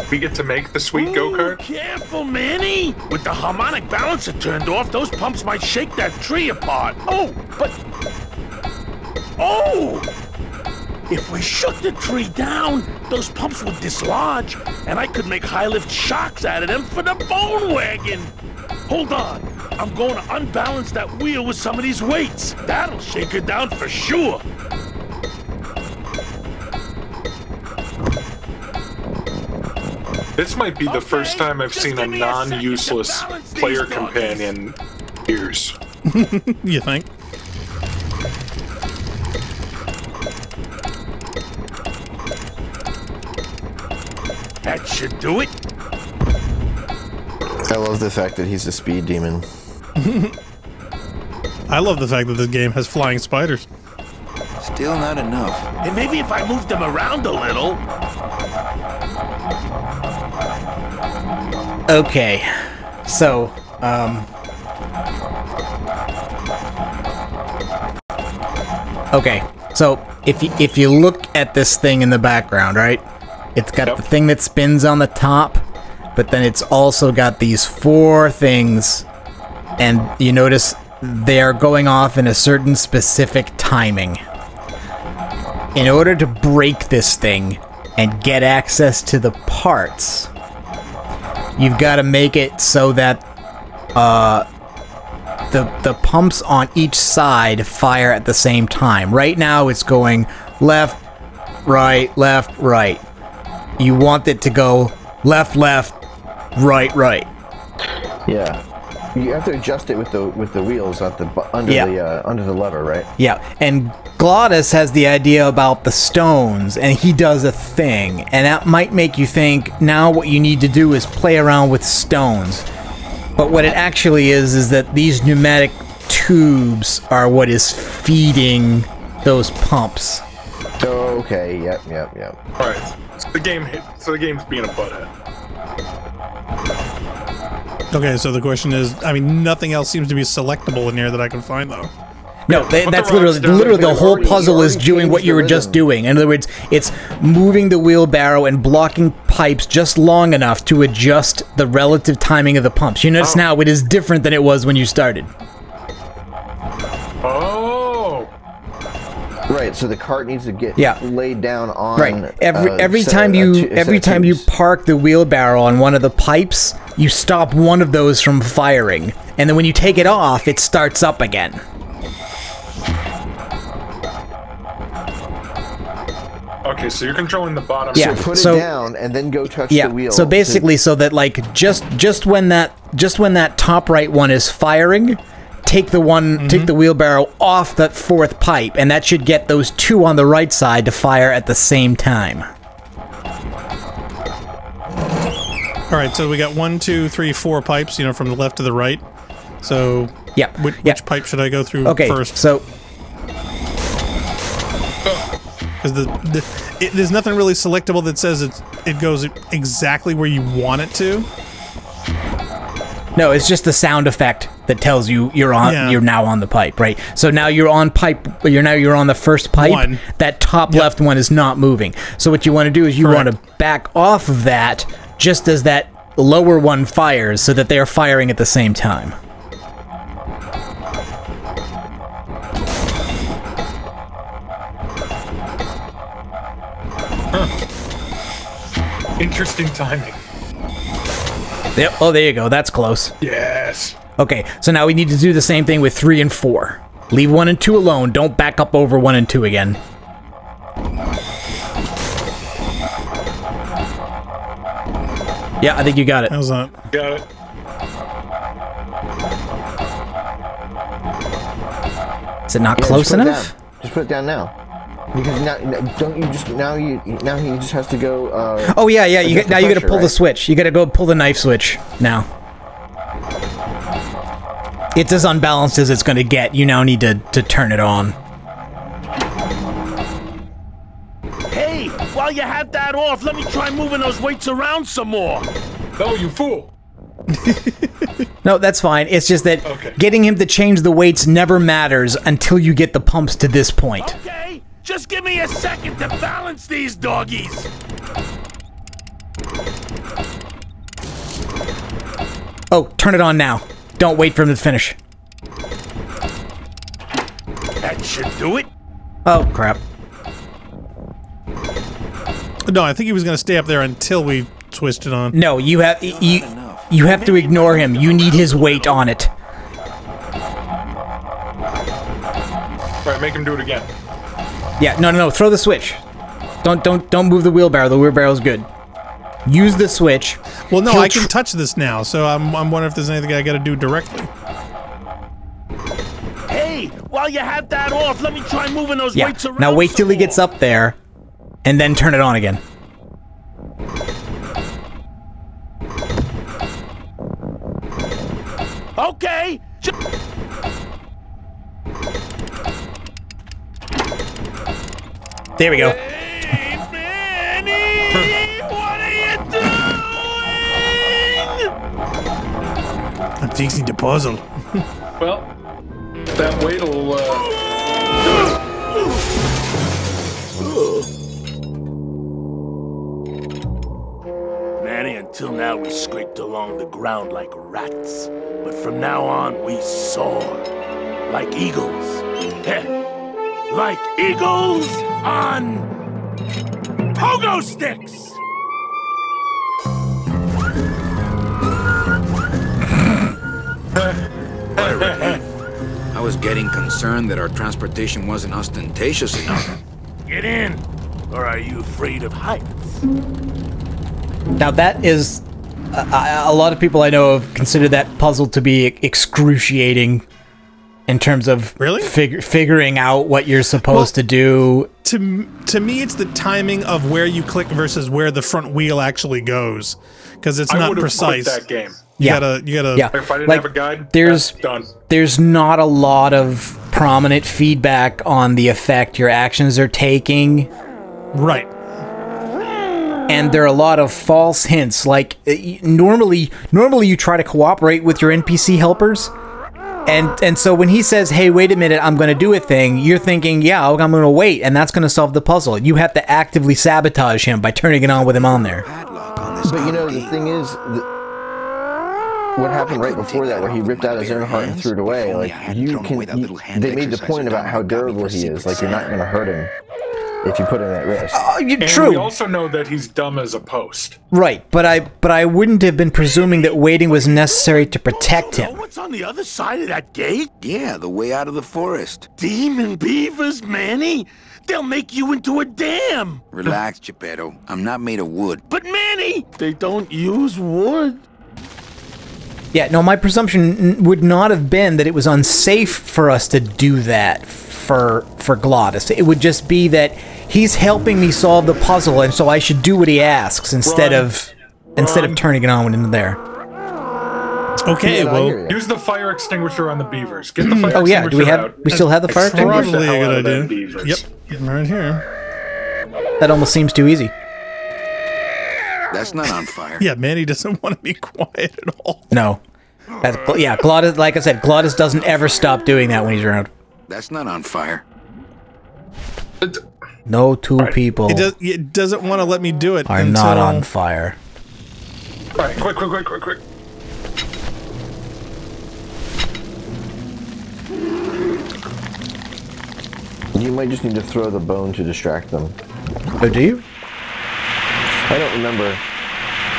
We get to make the sweet go-kart? Careful, Manny! With the harmonic balancer turned off, those pumps might shake that tree apart. Oh, but... Oh! If we shook the tree down, those pumps would dislodge, and I could make high-lift shocks out of them for the bone wagon! Hold on, I'm going to unbalance that wheel with some of these weights. That'll shake her down for sure. This might be the first time I've seen a non-useless player companion in years. You think? That should do it. I love the fact that he's a speed demon. I love the fact that this game has flying spiders. Still not enough. And maybe if I moved them around a little. Okay, so, okay, so if you look at this thing in the background, right? It's got the thing that spins on the top, but then it's also got these 4 things, and you notice they are going off in a certain specific timing. In order to break this thing and get access to the parts, you've got to make it so that the pumps on each side fire at the same time. Right now it's going left, right, left, right. You want it to go left, left, right, right. Yeah. You have to adjust it with the wheels at the under the lever, right? Yeah. And Glottis has the idea about the stones, and he does a thing, and that might make you think now what you need to do is play around with stones. But what it actually is that these pneumatic tubes are what is feeding those pumps. Oh, okay. Yep. All right. So the game's being a butthead. Okay, so the question is, I mean, nothing else seems to be selectable in here that I can find, though. No, that's literally the whole puzzle is doing what you were just doing. In other words, it's moving the wheelbarrow and blocking pipes just long enough to adjust the relative timing of the pumps. You notice now it is different than it was when you started. Oh. Right, so the cart needs to get laid down on. Right. Every time you park the wheelbarrow on one of the pipes, you stop one of those from firing, and then when you take it off, it starts up again. Okay, so you're controlling the bottom. Yeah. So put it down and then go touch the wheel. So basically, so that like just when that top right one is firing, take the wheelbarrow off that 4th pipe, and that should get those 2 on the right side to fire at the same time. All right, so we got 1, 2, 3, 4 pipes, you know, from the left to the right. So which pipe should I go through first? So Because there's nothing really selectable that says it goes exactly where you want it to. No, it's just the sound effect that tells you you're on. Yeah. You're now on the pipe, right? So now you're on pipe. You're on the first pipe. One. That top left one is not moving. So what you want to do is you want to back off of that just as that lower one fires, so that they are firing at the same time. Interesting timing. Yep. Oh, there you go. That's close. Yes. Okay, so now we need to do the same thing with 3 and 4. Leave 1 and 2 alone. Don't back up over 1 and 2 again. Yeah, I think you got it. How's that? Got it. Is it not close enough? Just put it down now. Because now, don't you just now he just has to go. Oh yeah. Now you got to pull the switch. You got to go pull the knife switch now. It's as unbalanced as it's going to get. You now need to turn it on. Hey, while you have that off, let me try moving those weights around some more. No, you fool. No, that's fine. It's just that getting him to change the weights never matters until you get the pumps to this point. Okay, just give me a second to balance these doggies. Oh, turn it on now. Don't wait for him to finish. That should do it. Oh, crap. No, I think he was going to stay up there until we switched it on. No, you have to ignore him. You need his weight on it. All right, make him do it again. Yeah, no. Throw the switch. Don't move the wheelbarrow. The wheelbarrow's good. Use the switch. Well, no, I can touch this now, so I'm wondering if there's anything I got to do directly. Hey, while you have that off, let me try moving those weights around. Now wait till he gets up there, and then turn it on again. Okay. There we go. Hey, Manny, what are you doing? I'm fixing the puzzle. Well, that weight'll do it. Manny, until now we scraped along the ground like rats. But from now on, we soar like eagles. Like eagles on pogo sticks! I was getting concerned that our transportation wasn't ostentatious enough. Get in, or are you afraid of heights? Now that is... a lot of people I know have considered that puzzle to be excruciating in terms of figuring out what you're supposed to do. To me, it's the timing of where you click versus where the front wheel actually goes, because it's not precise. I would have quit that game. You gotta. Yeah. If I didn't have a guide, there's done. There's not a lot of prominent feedback on the effect your actions are taking. Right. And there are a lot of false hints. Like normally you try to cooperate with your NPC helpers. And so when he says, hey, wait a minute, I'm going to do a thing, you're thinking, yeah, I'm going to wait, and that's going to solve the puzzle. You have to actively sabotage him by turning it on with him on there. But you know, the thing is, what happened right before that, where he ripped out his own heart and threw it away, like, they made the point about how durable he is, like, you're not going to hurt him if you put him at risk. And we also know that he's dumb as a post. Right, but I wouldn't have been presuming that waiting was necessary to protect him. What's on the other side of that gate? Yeah, the way out of the forest. Demon beavers, Manny? They'll make you into a dam. Relax, Geppetto. I'm not made of wood. But Manny, they don't use wood. Yeah, no, my presumption would not have been that it was unsafe for us to do that for Glottis. It would just be that he's helping me solve the puzzle, and so I should do what he asks instead of turning it on into there. Okay, well, use the fire extinguisher on the beavers. Get the fire extinguisher do we have? out. We still have the fire extinguisher. Probably a good idea. Yep, right here. That almost seems too easy. That's not on fire. Yeah, Manny doesn't want to be quiet at all. No. Yeah, Glottis, like I said, Glottis doesn't ever stop doing that when he's around. That's not on fire. No two people It doesn't want to let me do it are not on fire. All right, quick. You might just need to throw the bone to distract them. Oh, do you? I don't remember.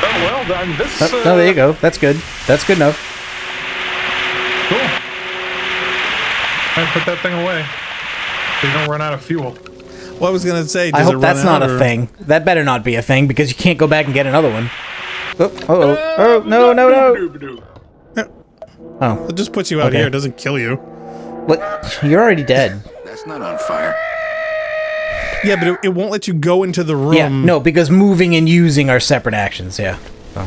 Oh, well, then this... Oh, there you go. That's good. That's good enough. Cool. I put that thing away. So you don't run out of fuel. Well, I was going to say, I hope that's not a thing. That better not be a thing, because you can't go back and get another one. Oh, no. Oh. It just puts you out here. It doesn't kill you. What? You're already dead. That's not on fire. Yeah, but it won't let you go into the room. Yeah, no, because moving and using are separate actions, yeah. Oh.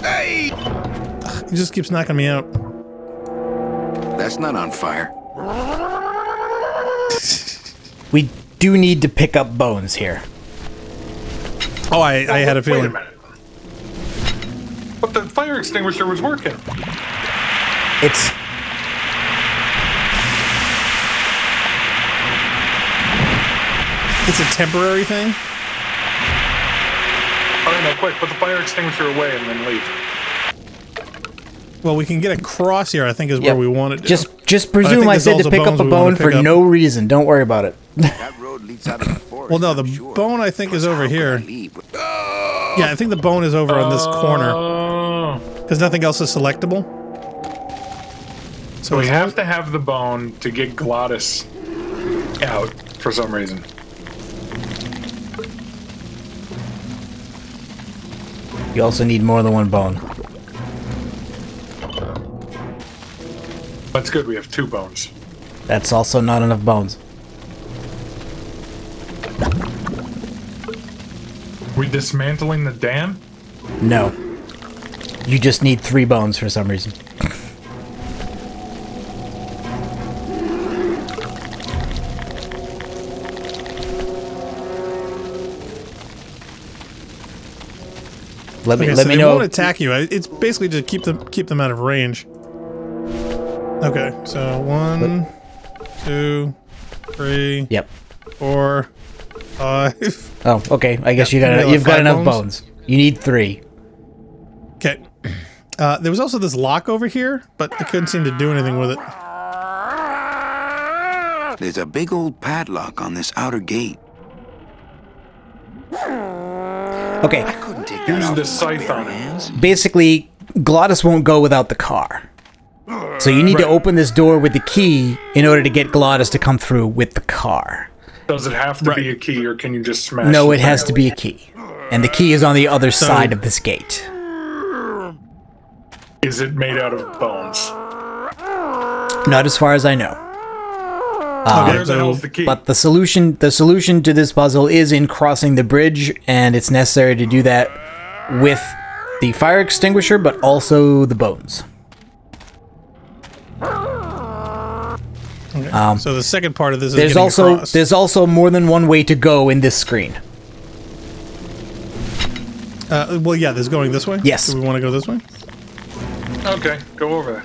Hey! He just keeps knocking me out. That's not on fire. We do need to pick up bones here. Oh, I had a feeling. Wait a minute. But the fire extinguisher was working. It's... It's a temporary thing? Alright, now quick, put the fire extinguisher away and then leave. Well, we can get across here, I think, is where we want it to. Just presume I said to pick up a bone for no reason. Don't worry about it. That road leads out of the forest. Well, no, the bone, I think, is over here. Yeah, I think the bone is over on this corner. Because nothing else is selectable. So we have to have the bone to get Glottis out for some reason. You also need more than one bone. That's good, we have 2 bones. That's also not enough bones. We dismantling the dam? No. You just need 3 bones for some reason. Let me they know. Won't attack you. It's basically to keep them out of range. Okay, so 1, 2, 3. Yep. 4, 5. Oh, okay. I guess you've got enough bones. You need 3. Okay. There was also this lock over here, but I couldn't seem to do anything with it. There's a big old padlock on this outer gate. Okay. I couldn't take Use the scythe on it. Basically, Glottis won't go without the car. So you need to open this door with the key in order to get Glottis to come through with the car. Does it have to be a key, or can you just smash No, it has to be a key. And the key is on the other side of this gate. Is it made out of bones? Not as far as I know. Where the hell's the key? But the solution to this puzzle is in crossing the bridge, and it's necessary to do that with the fire extinguisher, but also the bones. Okay. So the second part of this is there's also more than one way to go in this screen. Well, yeah, there's going this way? Yes. Do we want to go this way? Okay, go over there.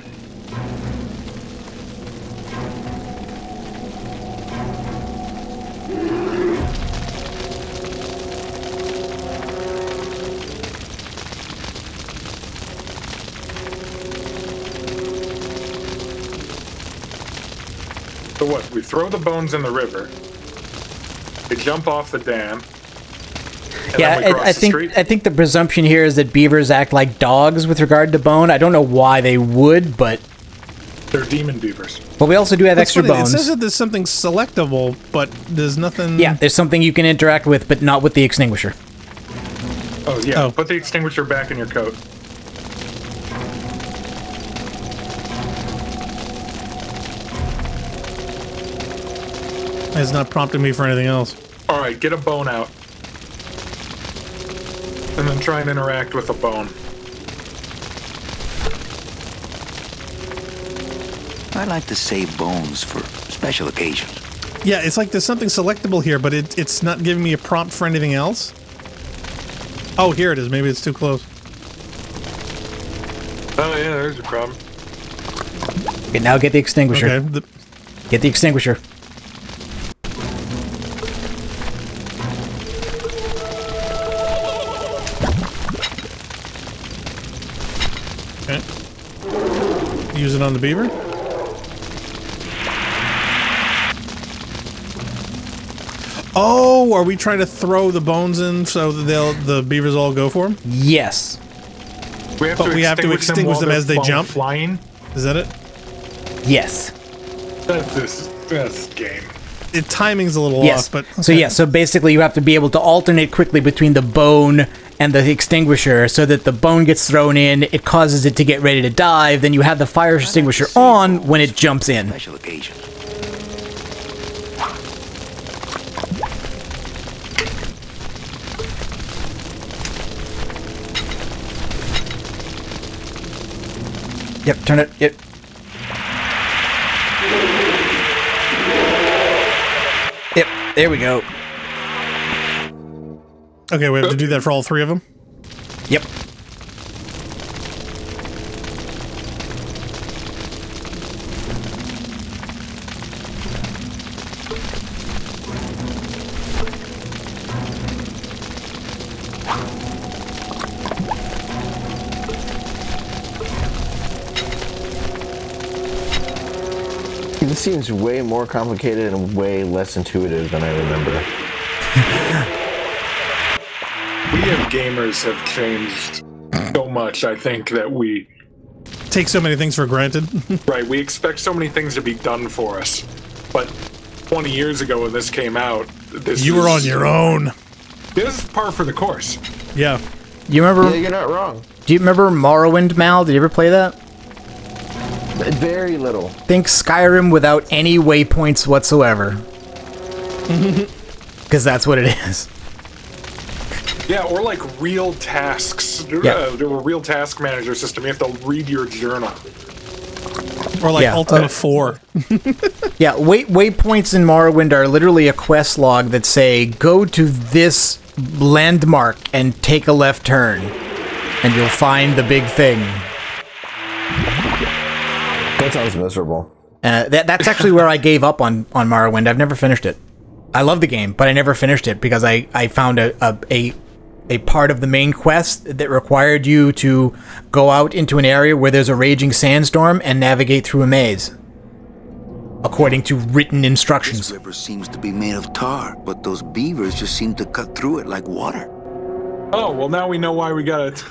So what? We throw the bones in the river. They jump off the dam. Yeah, I think the presumption here is that beavers act like dogs with regard to bone. I don't know why they would, but they're demon beavers. But we also do have extra funny. bones. It says that there's something selectable, but there's nothing. Yeah, there's something you can interact with, but not with the extinguisher. Oh yeah. Put the extinguisher back in your coat. It's not prompting me for anything else. All right, get a bone out. And then try and interact with a bone. I like to save bones for special occasions. Yeah, it's like there's something selectable here, but it's not giving me a prompt for anything else. Oh, here it is. Maybe it's too close. Oh, yeah, there's a problem. Okay, now get the extinguisher. Okay. Get the extinguisher. Okay. Use it on the beaver. Oh, are we trying to throw the bones in so that the beavers all go for them? Yes. We have to extinguish them as they jump? Flying? Is that it? Yes. That's game. The timing's a little Yes. off, but... Okay. So yeah, so basically you have to be able to alternate quickly between the bone and the extinguisher so that the bone gets thrown in, it causes it to get ready to dive, then you have the fire extinguisher on when it jumps in. Special occasions. Yep, turn it. Yep. Yep, there we go. Okay, we have to do that for all three of them? Yep. This seems way more complicated and way less intuitive than I remember. We as gamers have changed so much, I think, that we... Take so many things for granted. Right, we expect so many things to be done for us. But 20 years ago when this came out... You were on your own. This is par for the course. Yeah. You remember... Yeah, you're not wrong. Do you remember Morrowind, Mal? Did you ever play that? Very little. Think Skyrim without any waypoints whatsoever. Because that's what it is. Yeah, or like real tasks. Yeah. There were real task manager system. You have to read your journal. Or like Ultima 4. Yeah, waypoints in Morrowind are literally a quest log that say, go to this landmark and take a left turn. And you'll find the big thing. That sounds miserable. That's actually where I gave up on Morrowind. I've never finished it. I love the game, but I never finished it because I found a part of the main quest that required you to go out into an area where there's a raging sandstorm and navigate through a maze, according to written instructions. This river seems to be made of tar, but those beavers just seem to cut through it like water. Oh, well now we know why we got it.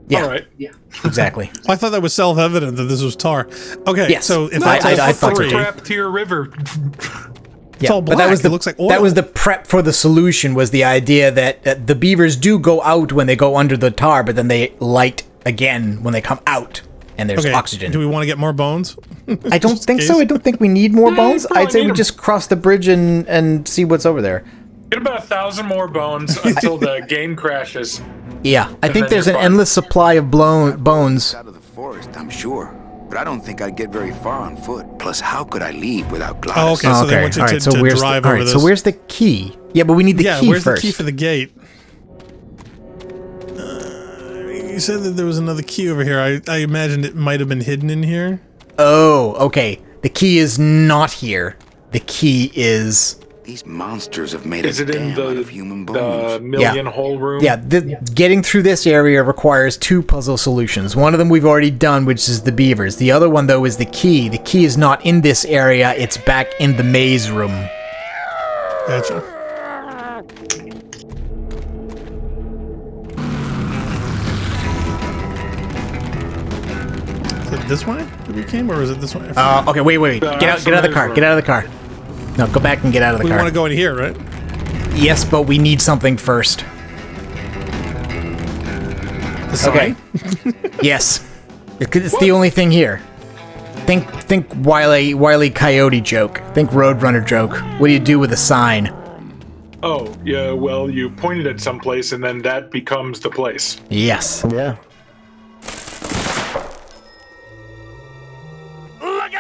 Yeah. All right. Yeah. Exactly. I thought that was self-evident that this was tar. Okay, yes. So if I thought so too. Prep tier river. It's all black. But that was it looks like oil. That was the prep for the solution, was the idea that the beavers do go out when they go under the tar, but then they light again when they come out, and there's oxygen. Do we want to get more bones? I don't think so. I don't think we need more bones. I'd say we just cross the bridge and see what's over there. Get about 1,000 more bones until the game crashes. Yeah, I think there's an endless supply of bones. Out of the forest, I'm sure. But I don't think I'd get very far on foot. Plus, how could I leave without Gladys? Oh, okay. So they want you to drive over this. So where's the key? Yeah, but we need the key first. Yeah, where's the key for the gate? You said that there was another key over here. I imagined it might have been hidden in here. Oh, okay. The key is not here. The key is... These monsters have made Is a it in dam out of human bones. the million hole room? Yeah, getting through this area requires 2 puzzle solutions. One of them we've already done, which is the beavers. The other one, though, is the key. The key is not in this area. It's back in the maze room. Gotcha. Is it this way that we came, or is it this way? Okay, wait. Get out of the car. Get out of the car. No, go back and get out of the car. We want to go in here, right? Yes, but we need something first. Okay. Yes. It's the only thing here. Think Wile E. Coyote joke. Think Roadrunner joke. What do you do with a sign? Oh, yeah, well, you pointed at someplace and then that becomes the place. Yes. Yeah.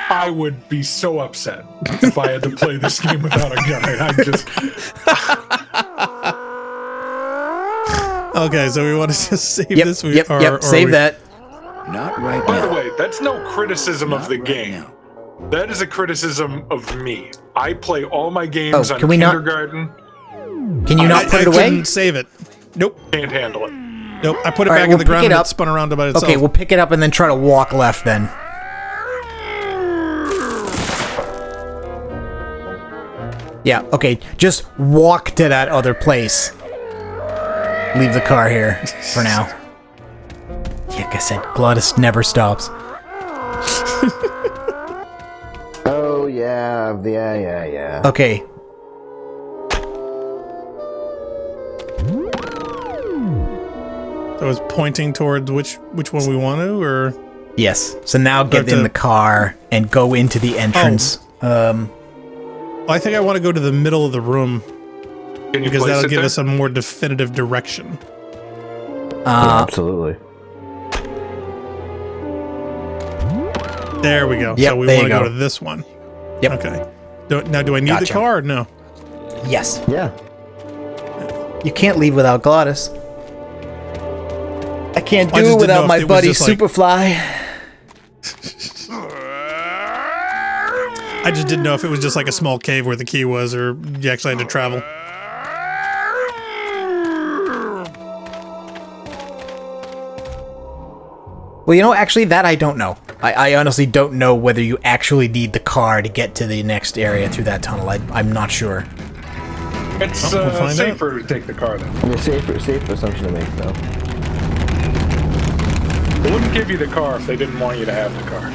I would be so upset if I had to play this game without a guy. I just... Okay, so we want to just save this? Save that. Not right By now. the way, that's no criticism of the game. That is a criticism of me. I play all my games on kindergarten. Can you not put it away? I couldn't save it. Nope. Can't handle it. Nope. I put it back in the ground and it spun around by itself. Okay, we'll pick it up and then try to walk left then. Yeah, okay. Just walk to that other place. Leave the car here for now. Like I said, Glottis never stops. Oh, yeah. Okay. I was pointing towards which one we want to, or? Yes. So now get in the car and go into the entrance. I think I want to go to the middle of the room because that'll give there? us a more definitive direction. Absolutely. There we go. Yep, So we there want you to go go. to this one. Yep. Okay. Now, do I need the Gotcha. car or no? Yes. Yeah. You can't leave without Glottis. I can't I do just it didn't know without if my it was buddy just like- Superfly. I just didn't know if it was just like a small cave where the key was, or you actually had to travel. Well, you know, actually, that I don't know. I honestly don't know whether you actually need the car to get to the next area through that tunnel. I'm not sure. It's we'll find safer to take the car then. Yeah, safe assumption to make, though. They wouldn't give you the car if they didn't want you to have the car.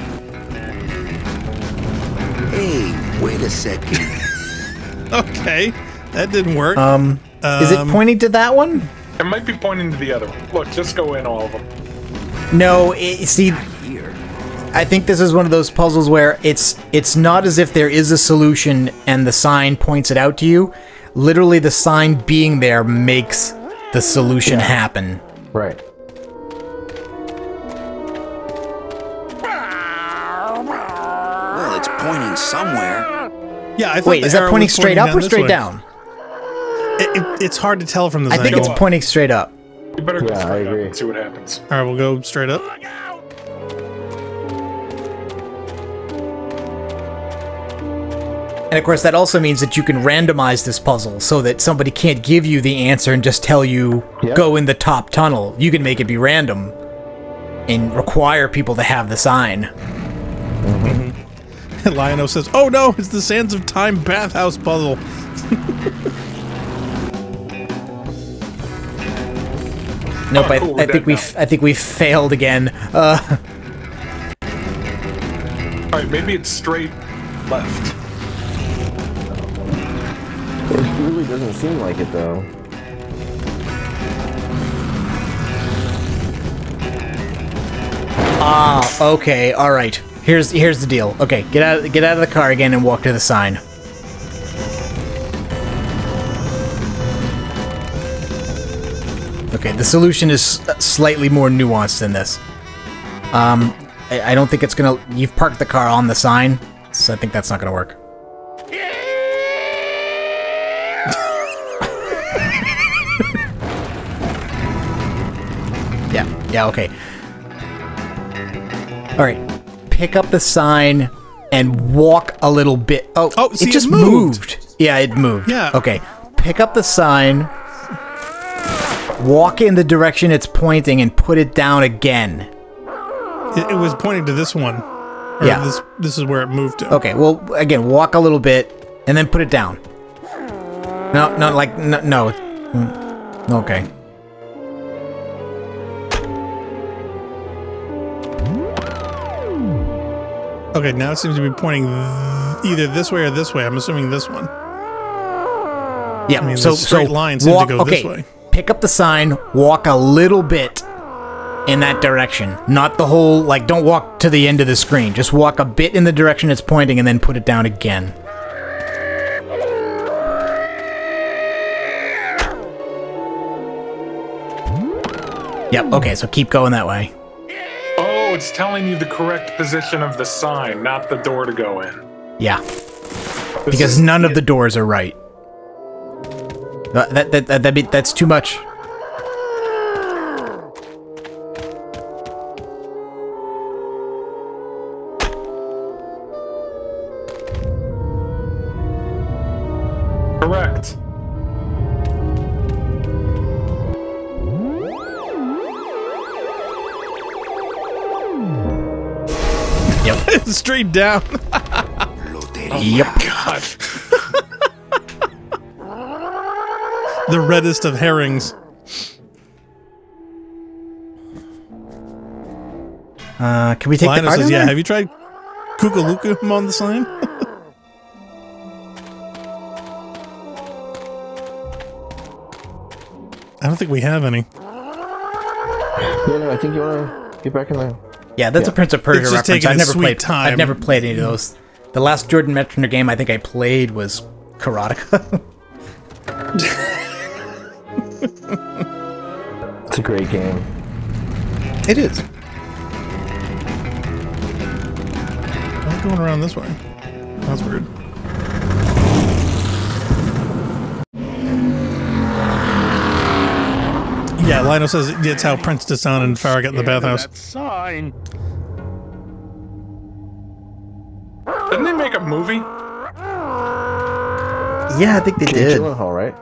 Hey, wait a second. Okay, that didn't work. Is it pointing to that one? It might be pointing to the other one. Look, just go in all of them. No, see, I think this is one of those puzzles where it's not as if there is a solution and the sign points it out to you. Literally, the sign being there makes the solution happen. Right. Well, it's pointing somewhere. Yeah, I thought Wait, the is that arrow pointing was straight up down or this straight way. down? It's hard to tell from the I think it's pointing straight up. You better go Yeah, I straight up agree. and see what happens. All right, we'll go straight up. And of course, that also means that you can randomize this puzzle so that somebody can't give you the answer and just tell you, go in the top tunnel. You can make it be random and require people to have the sign. Lionel says, "Oh no, it's the Sands of Time bathhouse puzzle." Nope, cool, I we're think dead I think we failed again. Alright, maybe it's straight left. It really doesn't seem like it, though. Okay, all right. Here's the deal. Okay, get out of the car again and walk to the sign. Okay, the solution is slightly more nuanced than this. I don't think it's gonna. You've parked the car on the sign, so I think that's not gonna work. Yeah, okay. Alright. Pick up the sign and walk a little bit. Oh, see, it just it moved. Yeah, it moved. Yeah. Okay. Pick up the sign, walk in the direction it's pointing, and put it down again. It was pointing to this one. Or Yeah. This is where it moved to. Okay, well, again, walk a little bit, and then put it down. No, not like, no. Okay. Okay, now it seems to be pointing either this way or this way. I'm assuming this one. Yeah, I mean, so the straight line seems to go this way. Pick up the sign, walk a little bit in that direction. Not the whole, like, don't walk to the end of the screen. Just walk a bit in the direction it's pointing and then put it down again. Yep, okay, so keep going that way. Oh, it's telling you the correct position of the sign, not the door to go in. Yeah. Because none of the doors are right. That's too much. Correct. Yep. Straight down. Yep. God. The reddest of herrings. Can we take Lionel the card says, in yeah, there? have you tried Kookaluka on the sign? I don't think we have any. Yeah, no, I think you want to get back in there. Yeah, that's a Prince of Persia It's just reference. taking I've its never sweet played. time. I've never played any of those. The last Jordan Metzner game I think I played was Karateka. It's a great game. It is. I'm going around this way. That's weird. Yeah, Lionel says it's how Prince Desan and Farrah get in the bathhouse. Sign. Didn't they make a movie? Yeah, I think they did. Gyllenhaal, right?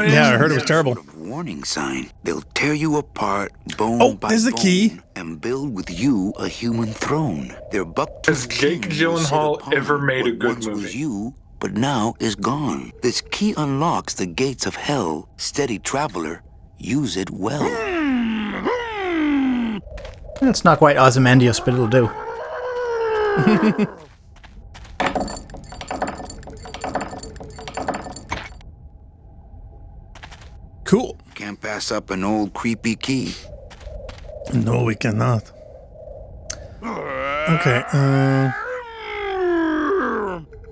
Yeah, I heard it was terrible. Warning sign. They'll tear you apart, bone by there's the bone, key. and build with you a human throne. Their buck Has Jake Gyllenhaal ever made a good movie? Was you, but now is gone. This key unlocks the gates of hell. Steady traveler, use it well. It's not quite Ozymandias, but it'll do. Cool. Can't pass up an old creepy key. No, we cannot. Okay,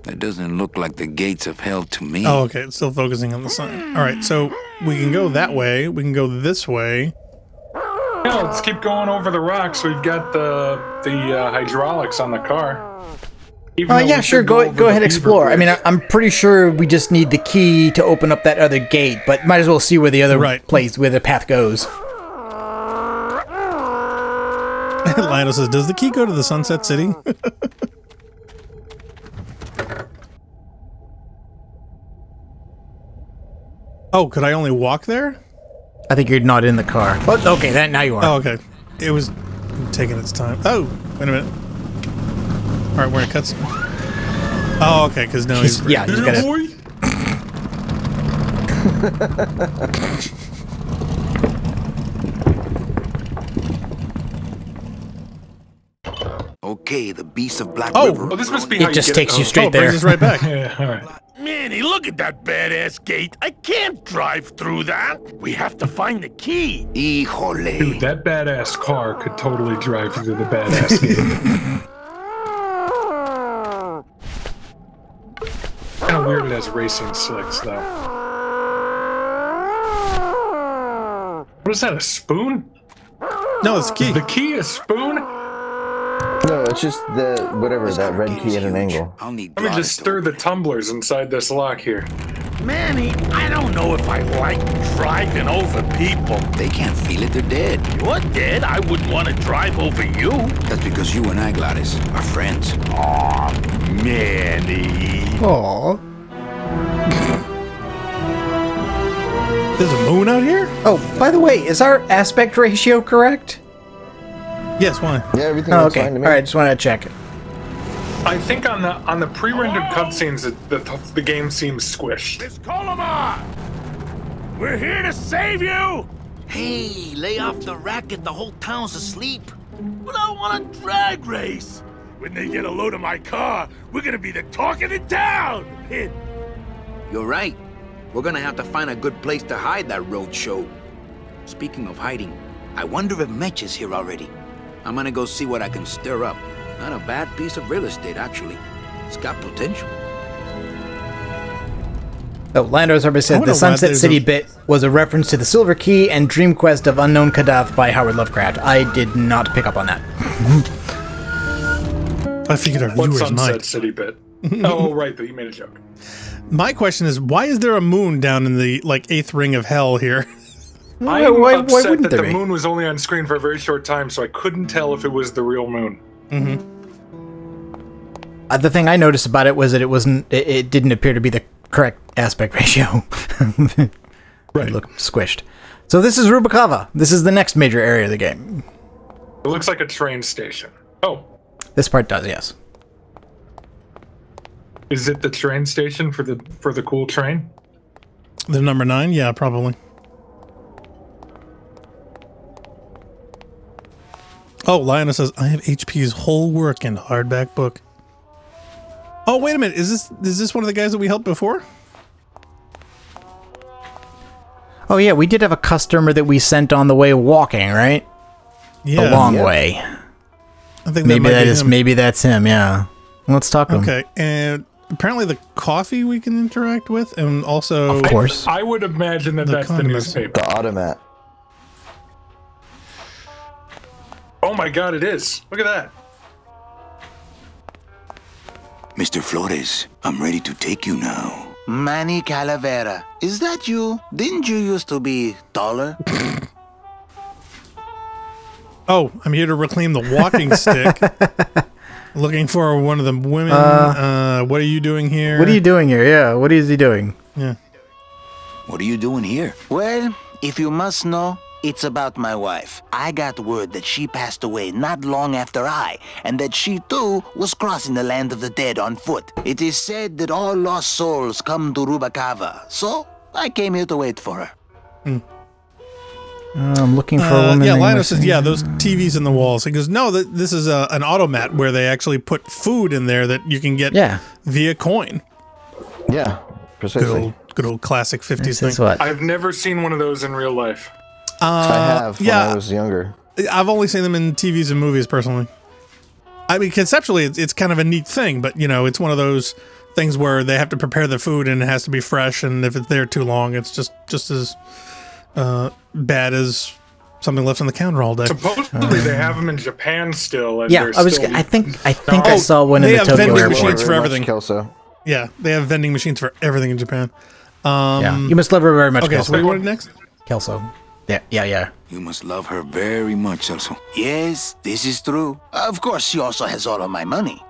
That doesn't look like the gates of hell to me. Oh, okay, it's still focusing on the sign. Alright, so we can go that way, we can go this way. Yeah, let's keep going over the rocks. We've got the hydraulics on the car. Yeah, sure. Go ahead, explore. I mean, I'm pretty sure we just need the key to open up that other gate, but might as well see where the other place, where the path goes. Lionel says, "Does the key go to the Sunset City?" Oh, could I only walk there? I think you're not in the car. Oh, okay, now you are. Oh, okay. It was taking its time. Oh, wait a minute. All right, we're in a cutscene. Oh, okay, because now he's yeah, he's got it. Okay, the beast of Black Oh, River. this must be It how you just get takes you straight there. brings us right back. Yeah, all right. Manny, look at that badass gate. I can't drive through that. We have to find the key. Híjole. Dude, that badass car could totally drive through the badass gate. Kind of weird it has racing slicks, though. What is that, a spoon? No, it's the key. Is the key a spoon? No, it's just the whatever, that red key at an angle. I'll need Let me just stir the tumblers inside this lock here. Manny, I don't know if I like driving over people. They can't feel it, they're dead. You're dead. I wouldn't want to drive over you. That's because you and I, Gladys, are friends. Aw, Manny. Aww. There's a moon out here? Oh, by the way, is our aspect ratio correct? Yes, why? Yeah, everything Oh, looks okay. fine to All me. right, just wanted to check it. I think on the pre-rendered cutscenes, the game seems squished. Miss Colomar! We're here to save you! Hey, lay off the racket. The whole town's asleep. But I want a drag race. When they get a load of my car, we're gonna be the talk of the town. You're right. We're gonna have to find a good place to hide that road show. Speaking of hiding, I wonder if Mitch is here already. I'm gonna go see what I can stir up. Not a bad piece of real estate, actually. It's got potential. Oh, Landor's Harvey said the Sunset City bit was a reference to the Silver Key and Dream Quest of Unknown Kadath by Howard Lovecraft. I did not pick up on that. I figured our What viewers Sunset might. City bit? Oh, right, you made a joke. My question is, why is there a moon down in the eighth ring of hell here? I'm why upset wouldn't that there the be? moon was only on screen for a very short time, so I couldn't tell if it was the real moon. The thing I noticed about it was that it wasn't. It didn't appear to be the correct aspect ratio. It looked squished. So this is Rubikava. This is the next major area of the game. It looks like a train station. Oh, This part does, yes. is it the train station for the cool train? The number 9? Yeah, probably. Oh, Lionel says, I have HP's whole work in hardback book. Oh, wait a minute. Is this one of the guys that we helped before? Oh yeah, we did have a customer that we sent on the way walking, right? Yeah. A long way. I think Maybe that's him. Yeah. Let's talk to him. Okay, and apparently the coffee we can interact with, and also... Of course. I would imagine that that's the condiments. newspaper. The automat. Oh my god, it is. Look at that. Mr. Flores, I'm ready to take you now. Manny Calavera, is that you? Didn't you used to be taller? Oh, I'm here to reclaim the walking stick. Looking for one of the women. What are you doing here? What are you doing here? Yeah, what is he doing? Yeah. What are you doing here? Well, if you must know, it's about my wife. I got word that she passed away not long after I, and that she too was crossing the land of the dead on foot. It is said that all lost souls come to Rubikava, so I came here to wait for her. I'm looking for a woman. Yeah, named Linus says, Mercedes. yeah, those TVs in the walls. He goes, no, this is an automat where they actually put food in there that you can get via coin. Yeah, precisely. Good old classic 50s thing. What? I've never seen one of those in real life. I have when I was younger. I've only seen them in TVs and movies, personally. I mean, conceptually, it's kind of a neat thing, but, it's one of those things where they have to prepare the food and it has to be fresh, and if it's there too long, it's just as bad as something left on the counter all day. Supposedly they have them in Japan still. And Yeah, I think I saw one in the Tokyo vending airport. machines for everything. Kelso. Yeah, they have vending machines for everything in Japan. Yeah, you must love her very much. Okay, Kelso. so what do you want next? Kelso. Yeah. You must love her very much, Celso. Yes, this is true. Of course, she also has all of my money.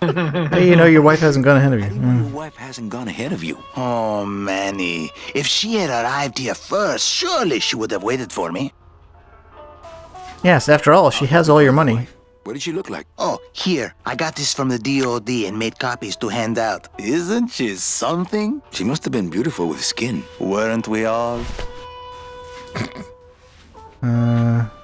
Hey, your wife hasn't gone ahead of you. Your wife hasn't gone ahead of you. Oh, Manny. If she had arrived here first, surely she would have waited for me. Yes, after all, she has all your money. What did she look like? Oh, here. I got this from the DOD and made copies to hand out. Isn't she something? She must have been beautiful with skin. Weren't we all?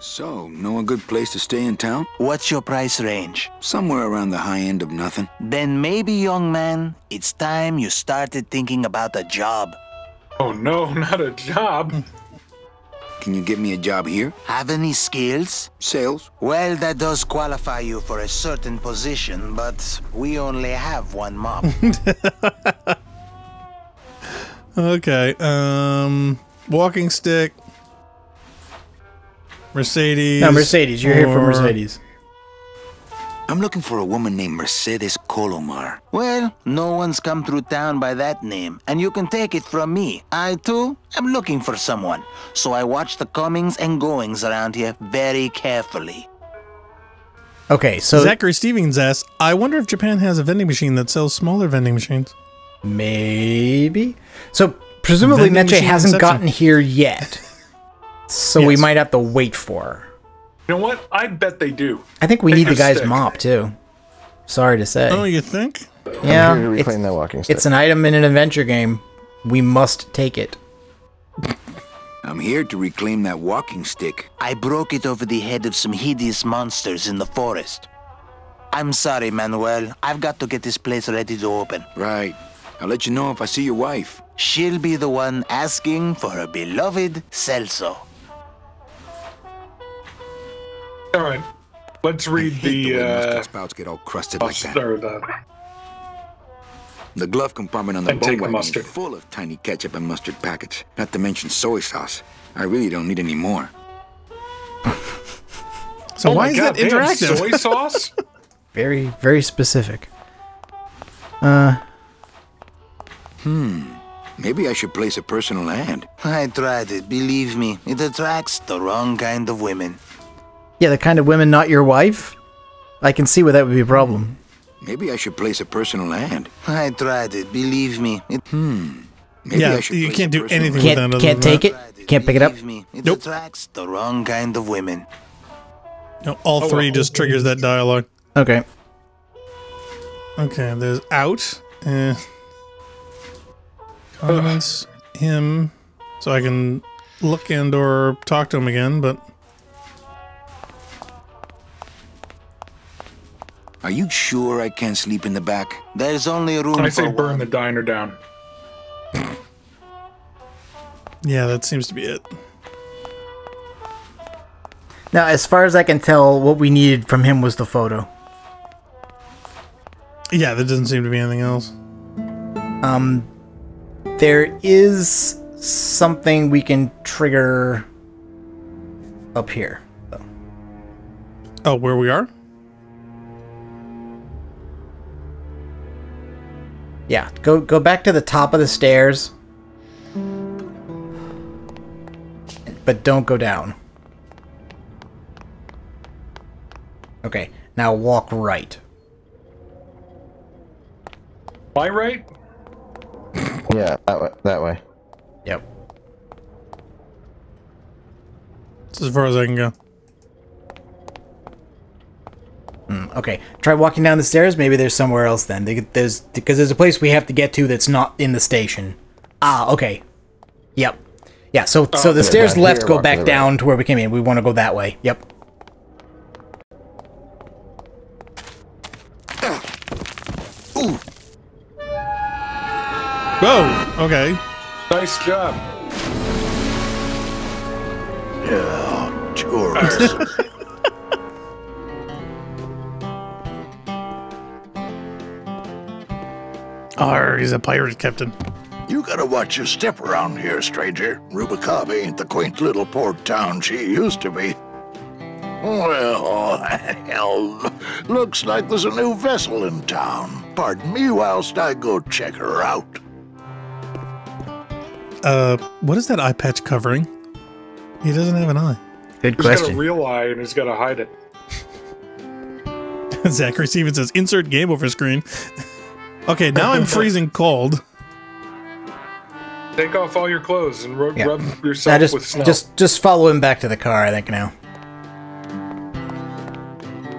So, know a good place to stay in town? What's your price range? Somewhere around the high end of nothing. Then maybe, young man, it's time you started thinking about a job. Oh no, not a job. Can you get me a job here? Have any skills? Sales? Well, that does qualify you for a certain position, but we only have one mop. Okay, walking stick. Mercedes. No, Mercedes. You're here for Mercedes. I'm looking for a woman named Mercedes Colomar. Well, no one's come through town by that name, and you can take it from me. I, too, am looking for someone, so I watch the comings and goings around here very carefully. Okay, so... Zachary Stevens asks, I wonder if Japan has a vending machine that sells smaller vending machines. Maybe. So, presumably Vending Meche machine hasn't inception. gotten here yet. So we might have to wait for her. You know what? I bet they do. I think we Take need the your guy's stick. mop, too. Sorry to say. Oh, you think? Yeah, I'm here to reclaim that walking stick. it's an item in an adventure game. We must take it. I'm here to reclaim that walking stick. I broke it over the head of some hideous monsters in the forest. I'm sorry, Manuel. I've got to get this place ready to open. Right. I'll let you know if I see your wife. She'll be the one asking for her beloved Celso. All right, let's read I hate the way the mustache spouts get all crusted like that. The glove compartment on the And take bone the wagon is mustard. full of tiny ketchup and mustard packets. Not to mention soy sauce. I really don't need any more. So Oh why my is God, that interactive? they have soy sauce? Very, very specific. Maybe I should place a personal ad. I tried it, believe me. It attracts the wrong kind of women. Yeah, the kind of women not your wife? I can see where that would be a problem. Maybe I should place a personal ad. I tried it, believe me. Maybe Yeah, I should you place can't a do personal anything ad. with that. other Can't than take that. it? Can't pick it up? Believe me, it Nope. attracts the wrong kind of women. No, all three just triggers that dialogue. Okay. Okay, there's out. Comments him, so I can look and or talk to him again, but... Are you sure I can't sleep in the back? There's only room I for say burn one. the diner down. Yeah, that seems to be it. Now, as far as I can tell, what we needed from him was the photo. Yeah, there doesn't seem to be anything else. There is something we can trigger up here, though. Oh, where we are? Yeah, go back to the top of the stairs. But don't go down. Okay, now walk right. My right? Yeah, that way. Yep. That's as far as I can go. Okay, try walking down the stairs. Maybe there's somewhere else then. Because there's a place we have to get to that's not in the station. Ah, okay. Yep. Yeah, so the stairs down left here, go walk to back the down to where we came in. We want to go that way. Yep. Ooh. Whoa, okay. Nice job. Yeah, tourists. Arr, he's a pirate captain. You gotta watch your step around here, stranger. Rubicavi ain't the quaint little port town she used to be. Well, hell, looks like there's a new vessel in town. Pardon me whilst I go check her out. What is that eye patch covering? He doesn't have an eye. Good He's got a question. real eye and he's got to hide it. Zachary Stevens says, insert game over screen. Okay, now I'm freezing cold. Take off all your clothes and rub Now yourself with snow. just follow him back to the car, I think, now.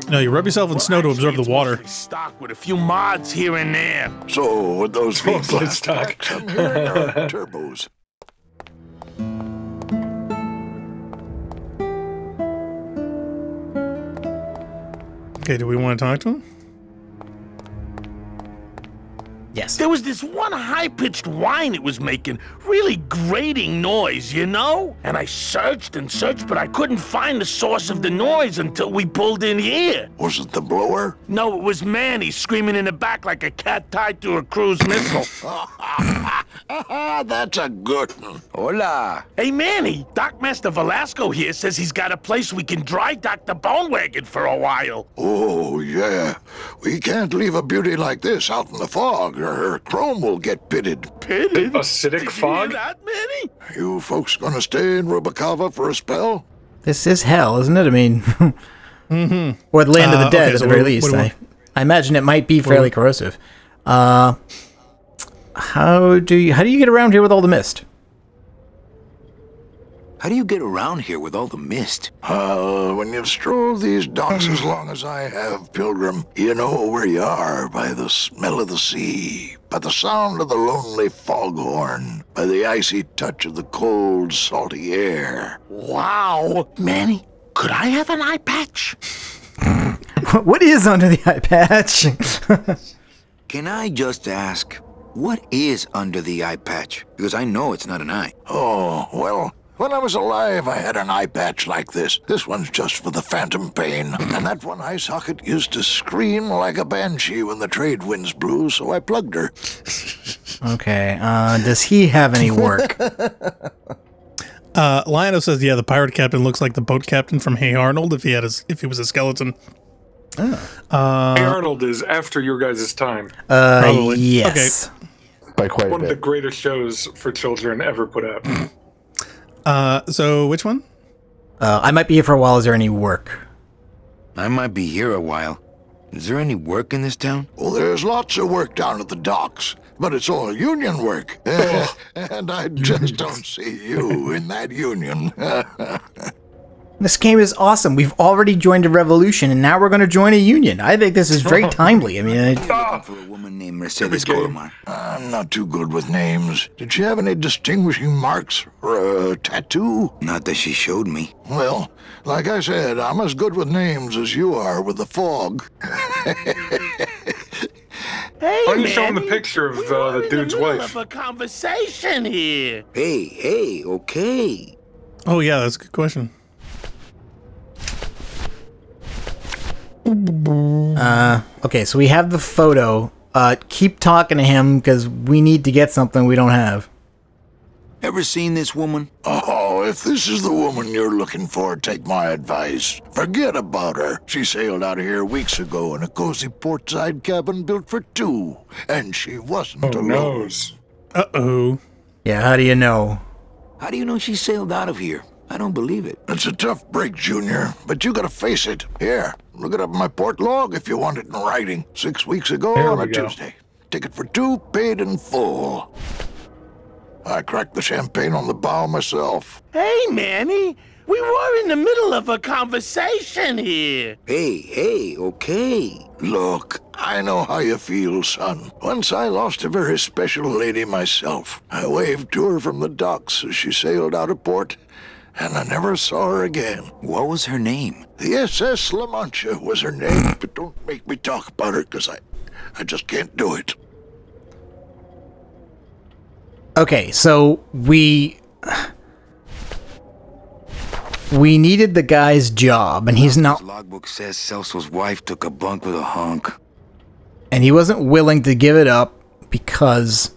No, you rub yourself in snow to absorb the water. Stock with a few mods here and there. So, would those be Mostly glass stock. packs I'm hearing or turbos? Okay, do we want to talk to him? Yes. There was this one high-pitched whine it was making, really grating noise, you know? And I searched and searched, but I couldn't find the source of the noise until we pulled in here. Was it the blower? No, it was Manny screaming in the back like a cat tied to a cruise missile. That's a good one. Hola. Hey, Manny, Dockmaster Velasco here says he's got a place we can dry dock the bone wagon for a while. Oh, yeah. We can't leave a beauty like this out in the fog, or her chrome will get pitted. Pitted? Acidic Did you fog? hear that, Manny? You folks gonna stay in Rubicava for a spell? This is hell, isn't it? I mean, or the land of the dead okay, at so the very what do least. we- I imagine it might be fairly corrosive. How do you get around here with all the mist? How do you get around here with all the mist? When you've strolled these docks as long as I have, Pilgrim, you know where you are by the smell of the sea, by the sound of the lonely foghorn, by the icy touch of the cold, salty air. Wow. Manny, could I have an eye patch? What is under the eye patch? Can I just ask, what is under the eye patch? Because I know it's not an eye. Oh, well, When I was alive, I had an eye patch like this. This one's just for the phantom pain. And that one eye socket used to scream like a banshee when the trade winds blew, so I plugged her. Okay, does he have any work? Lionel says, yeah, the pirate captain looks like the boat captain from Hey Arnold if he was a skeleton. Oh. Hey Arnold is after your guys' time. Probably. Yes. Okay. By quite one of the greatest shows for children ever put out. So which one? I might be here for a while. Is there any work? I might be here a while. Is there any work in this town? Well, there's lots of work down at the docks, but it's all union work. And I just don't see you in that union. This game is awesome. We've already joined a revolution, and now we're going to join a union. I think this is very timely. I mean, for a woman named Mercedes Colomar. I'm not too good with names. Did she have any distinguishing marks or a tattoo? Not that she showed me. Well, like I said, I'm as good with names as you are with the fog. Hey, I'm showing the picture of the dude's wife. Of a conversation here. Hey, okay. Oh yeah, that's a good question. Okay, so we have the photo. Keep talking to him, because we need to get something we don't have. Ever seen this woman? Oh, if this is the woman you're looking for, take my advice. Forget about her. She sailed out of here weeks ago in a cozy portside cabin built for two. And she wasn't alone. Uh-oh. Yeah, how do you know? How do you know she sailed out of here? I don't believe it. It's a tough break, Junior, but you gotta face it. Here, look it up in my port log if you want it in writing. 6 weeks ago on a Tuesday. Ticket for two, paid in full. I cracked the champagne on the bow myself. Hey, Manny, we were in the middle of a conversation here. Hey, okay. Look, I know how you feel, son. Once I lost a very special lady myself. I waved to her from the docks as she sailed out of port, and I never saw her again. What was her name? The SS La Mancha was her name, but don't make me talk about her, because I just can't do it. Okay, so we needed the guy's job, and he's not. His logbook says Celso's wife took a bunk with a hunk. And he wasn't willing to give it up because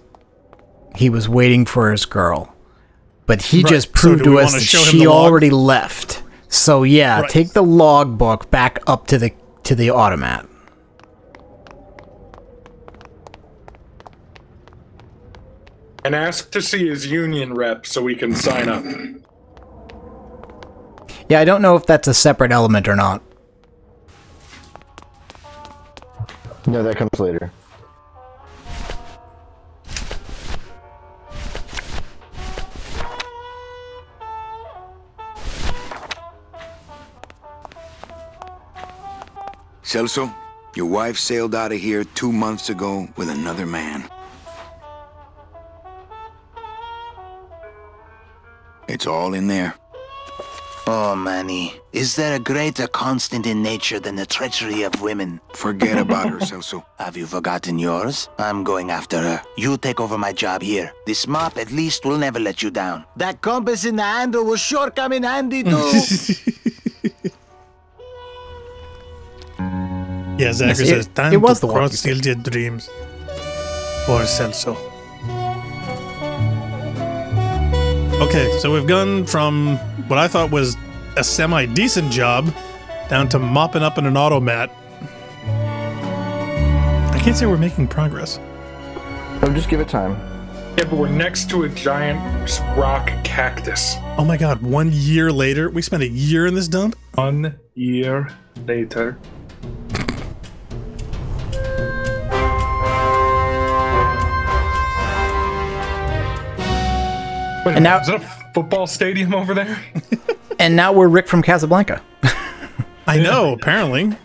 he was waiting for his girl. But he just proved to us that she already left. So yeah, take the logbook back up to the automat. And ask to see his union rep so we can sign up. Yeah, I don't know if that's a separate element or not. No, that comes later. Celso, your wife sailed out of here 2 months ago with another man. It's all in there. Oh, Manny, is there a greater constant in nature than the treachery of women? Forget about her, Celso. Have you forgotten yours? I'm going after her. You take over my job here. This mop at least will never let you down. That compass in the handle will sure come in handy, too. Yeah, Zachary says, time to cross your dreams. For Celso. Okay, so we've gone from what I thought was a semi-decent job down to mopping up in an automat. I can't say we're making progress. Oh, just give it time. Yeah, but we're next to a giant rock cactus. Oh my god, 1 year later? We spent a year in this dump? 1 year later. Wait, and now, is that a football stadium over there? And now we're Rick from Casablanca. I know, apparently.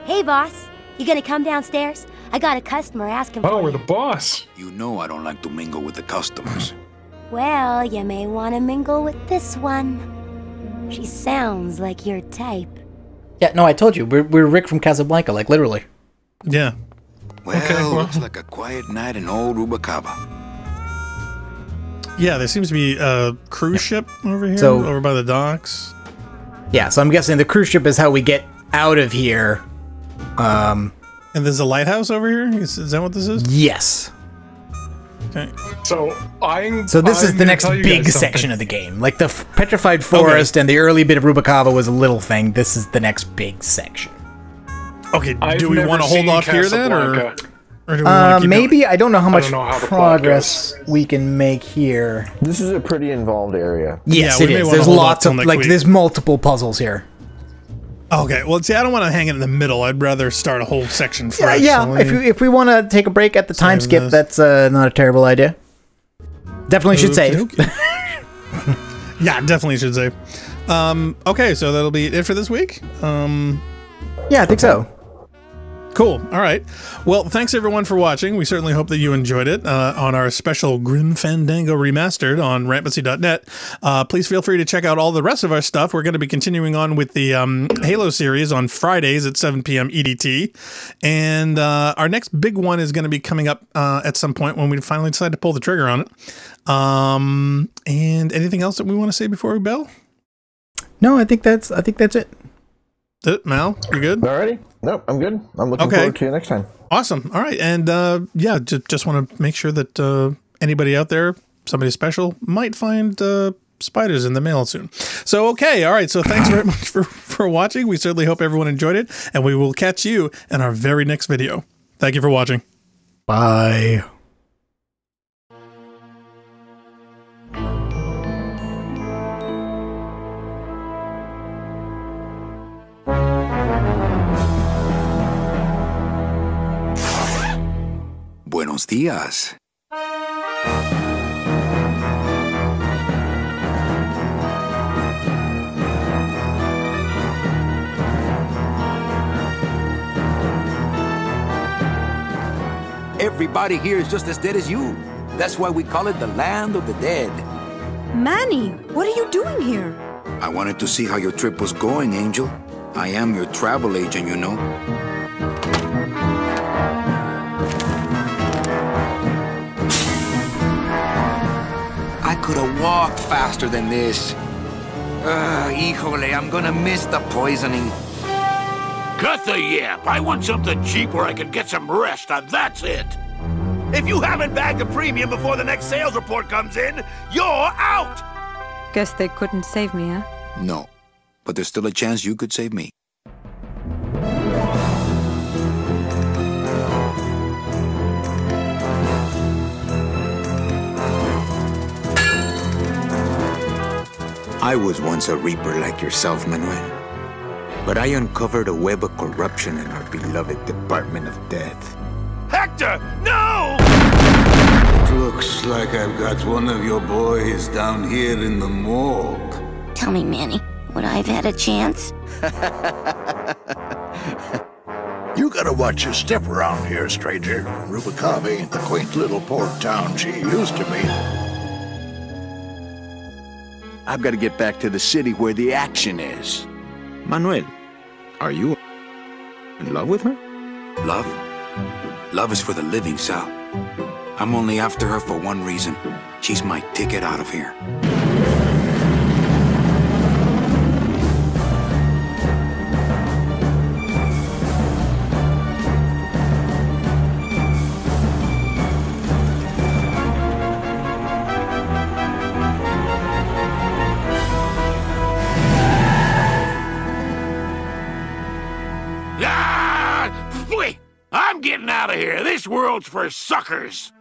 Hey, boss. You gonna come downstairs? I got a customer asking for Oh, we're you. the boss. You know I don't like to mingle with the customers. Well, you may want to mingle with this one. She sounds like your type. Yeah, no, I told you. We're Rick from Casablanca, like literally. Yeah. Well, looks like a quiet night in old Rubacaba. Yeah, there seems to be a cruise ship over here, So- over by the docks. Yeah, so I'm guessing the cruise ship is how we get out of here. And there's a lighthouse over here? Is that what this is? Yes. Okay. So this is the next big section of the game. Like the Petrified Forest and the early bit of Rubikava was a little thing. This is the next big section. Okay, do we want to hold off here then, or do we want to keep maybe going? I don't know how much I don't know how the plot progress we can make here. This is a pretty involved area. Yes, Yeah, it we may is. wanna There's hold lots off of till like next week. there's multiple puzzles here. Okay, well, see, I don't want to hang it in the middle. I'd rather start a whole section fresh. Yeah. So If we want to take a break at the time skip, that's not a terrible idea. Definitely should save. Yeah, definitely should save. Okay, so that'll be it for this week. Yeah, I think so. Cool. All right. Well, thanks everyone for watching. We certainly hope that you enjoyed it on our special Grim Fandango Remastered on rampancy.net. Please feel free to check out all the rest of our stuff. We're going to be continuing on with the Halo series on Fridays at 7 p.m. EDT. And our next big one is going to be coming up at some point when we finally decide to pull the trigger on it. And anything else that we want to say before we bail? No, I think that's it. Mal, you good? Alrighty. Nope, I'm good. I'm looking forward to you next time. Awesome. All right. And yeah, just want to make sure that anybody out there, somebody special, might find spiders in the mail soon. So, okay. All right. So thanks very much for watching. We certainly hope everyone enjoyed it. And we will catch you in our very next video. Thank you for watching. Bye. Buenos días. Everybody here is just as dead as you. That's why we call it the land of the dead. Manny, what are you doing here? I wanted to see how your trip was going, Angel. I am your travel agent, you know. I could have walked faster than this. Híjole, I'm gonna miss the poisoning. Cut the yap. I want something cheap where I can get some rest, and that's it. If you haven't bagged a premium before the next sales report comes in, you're out! Guess they couldn't save me, huh? No, but there's still a chance you could save me. I was once a reaper like yourself, Manuel. But I uncovered a web of corruption in our beloved Department of Death. Hector, no! It looks like I've got one of your boys down here in the morgue. Tell me, Manny, would I have had a chance? You gotta watch your step around here, stranger. Rubicava ain't the quaint little port town she used to be. I've got to get back to the city where the action is. Manuel, are you in love with her? Love? Love is for the living, Sal. I'm only after her for one reason. She's my ticket out of here. Ah! I'm getting out of here. This world's for suckers.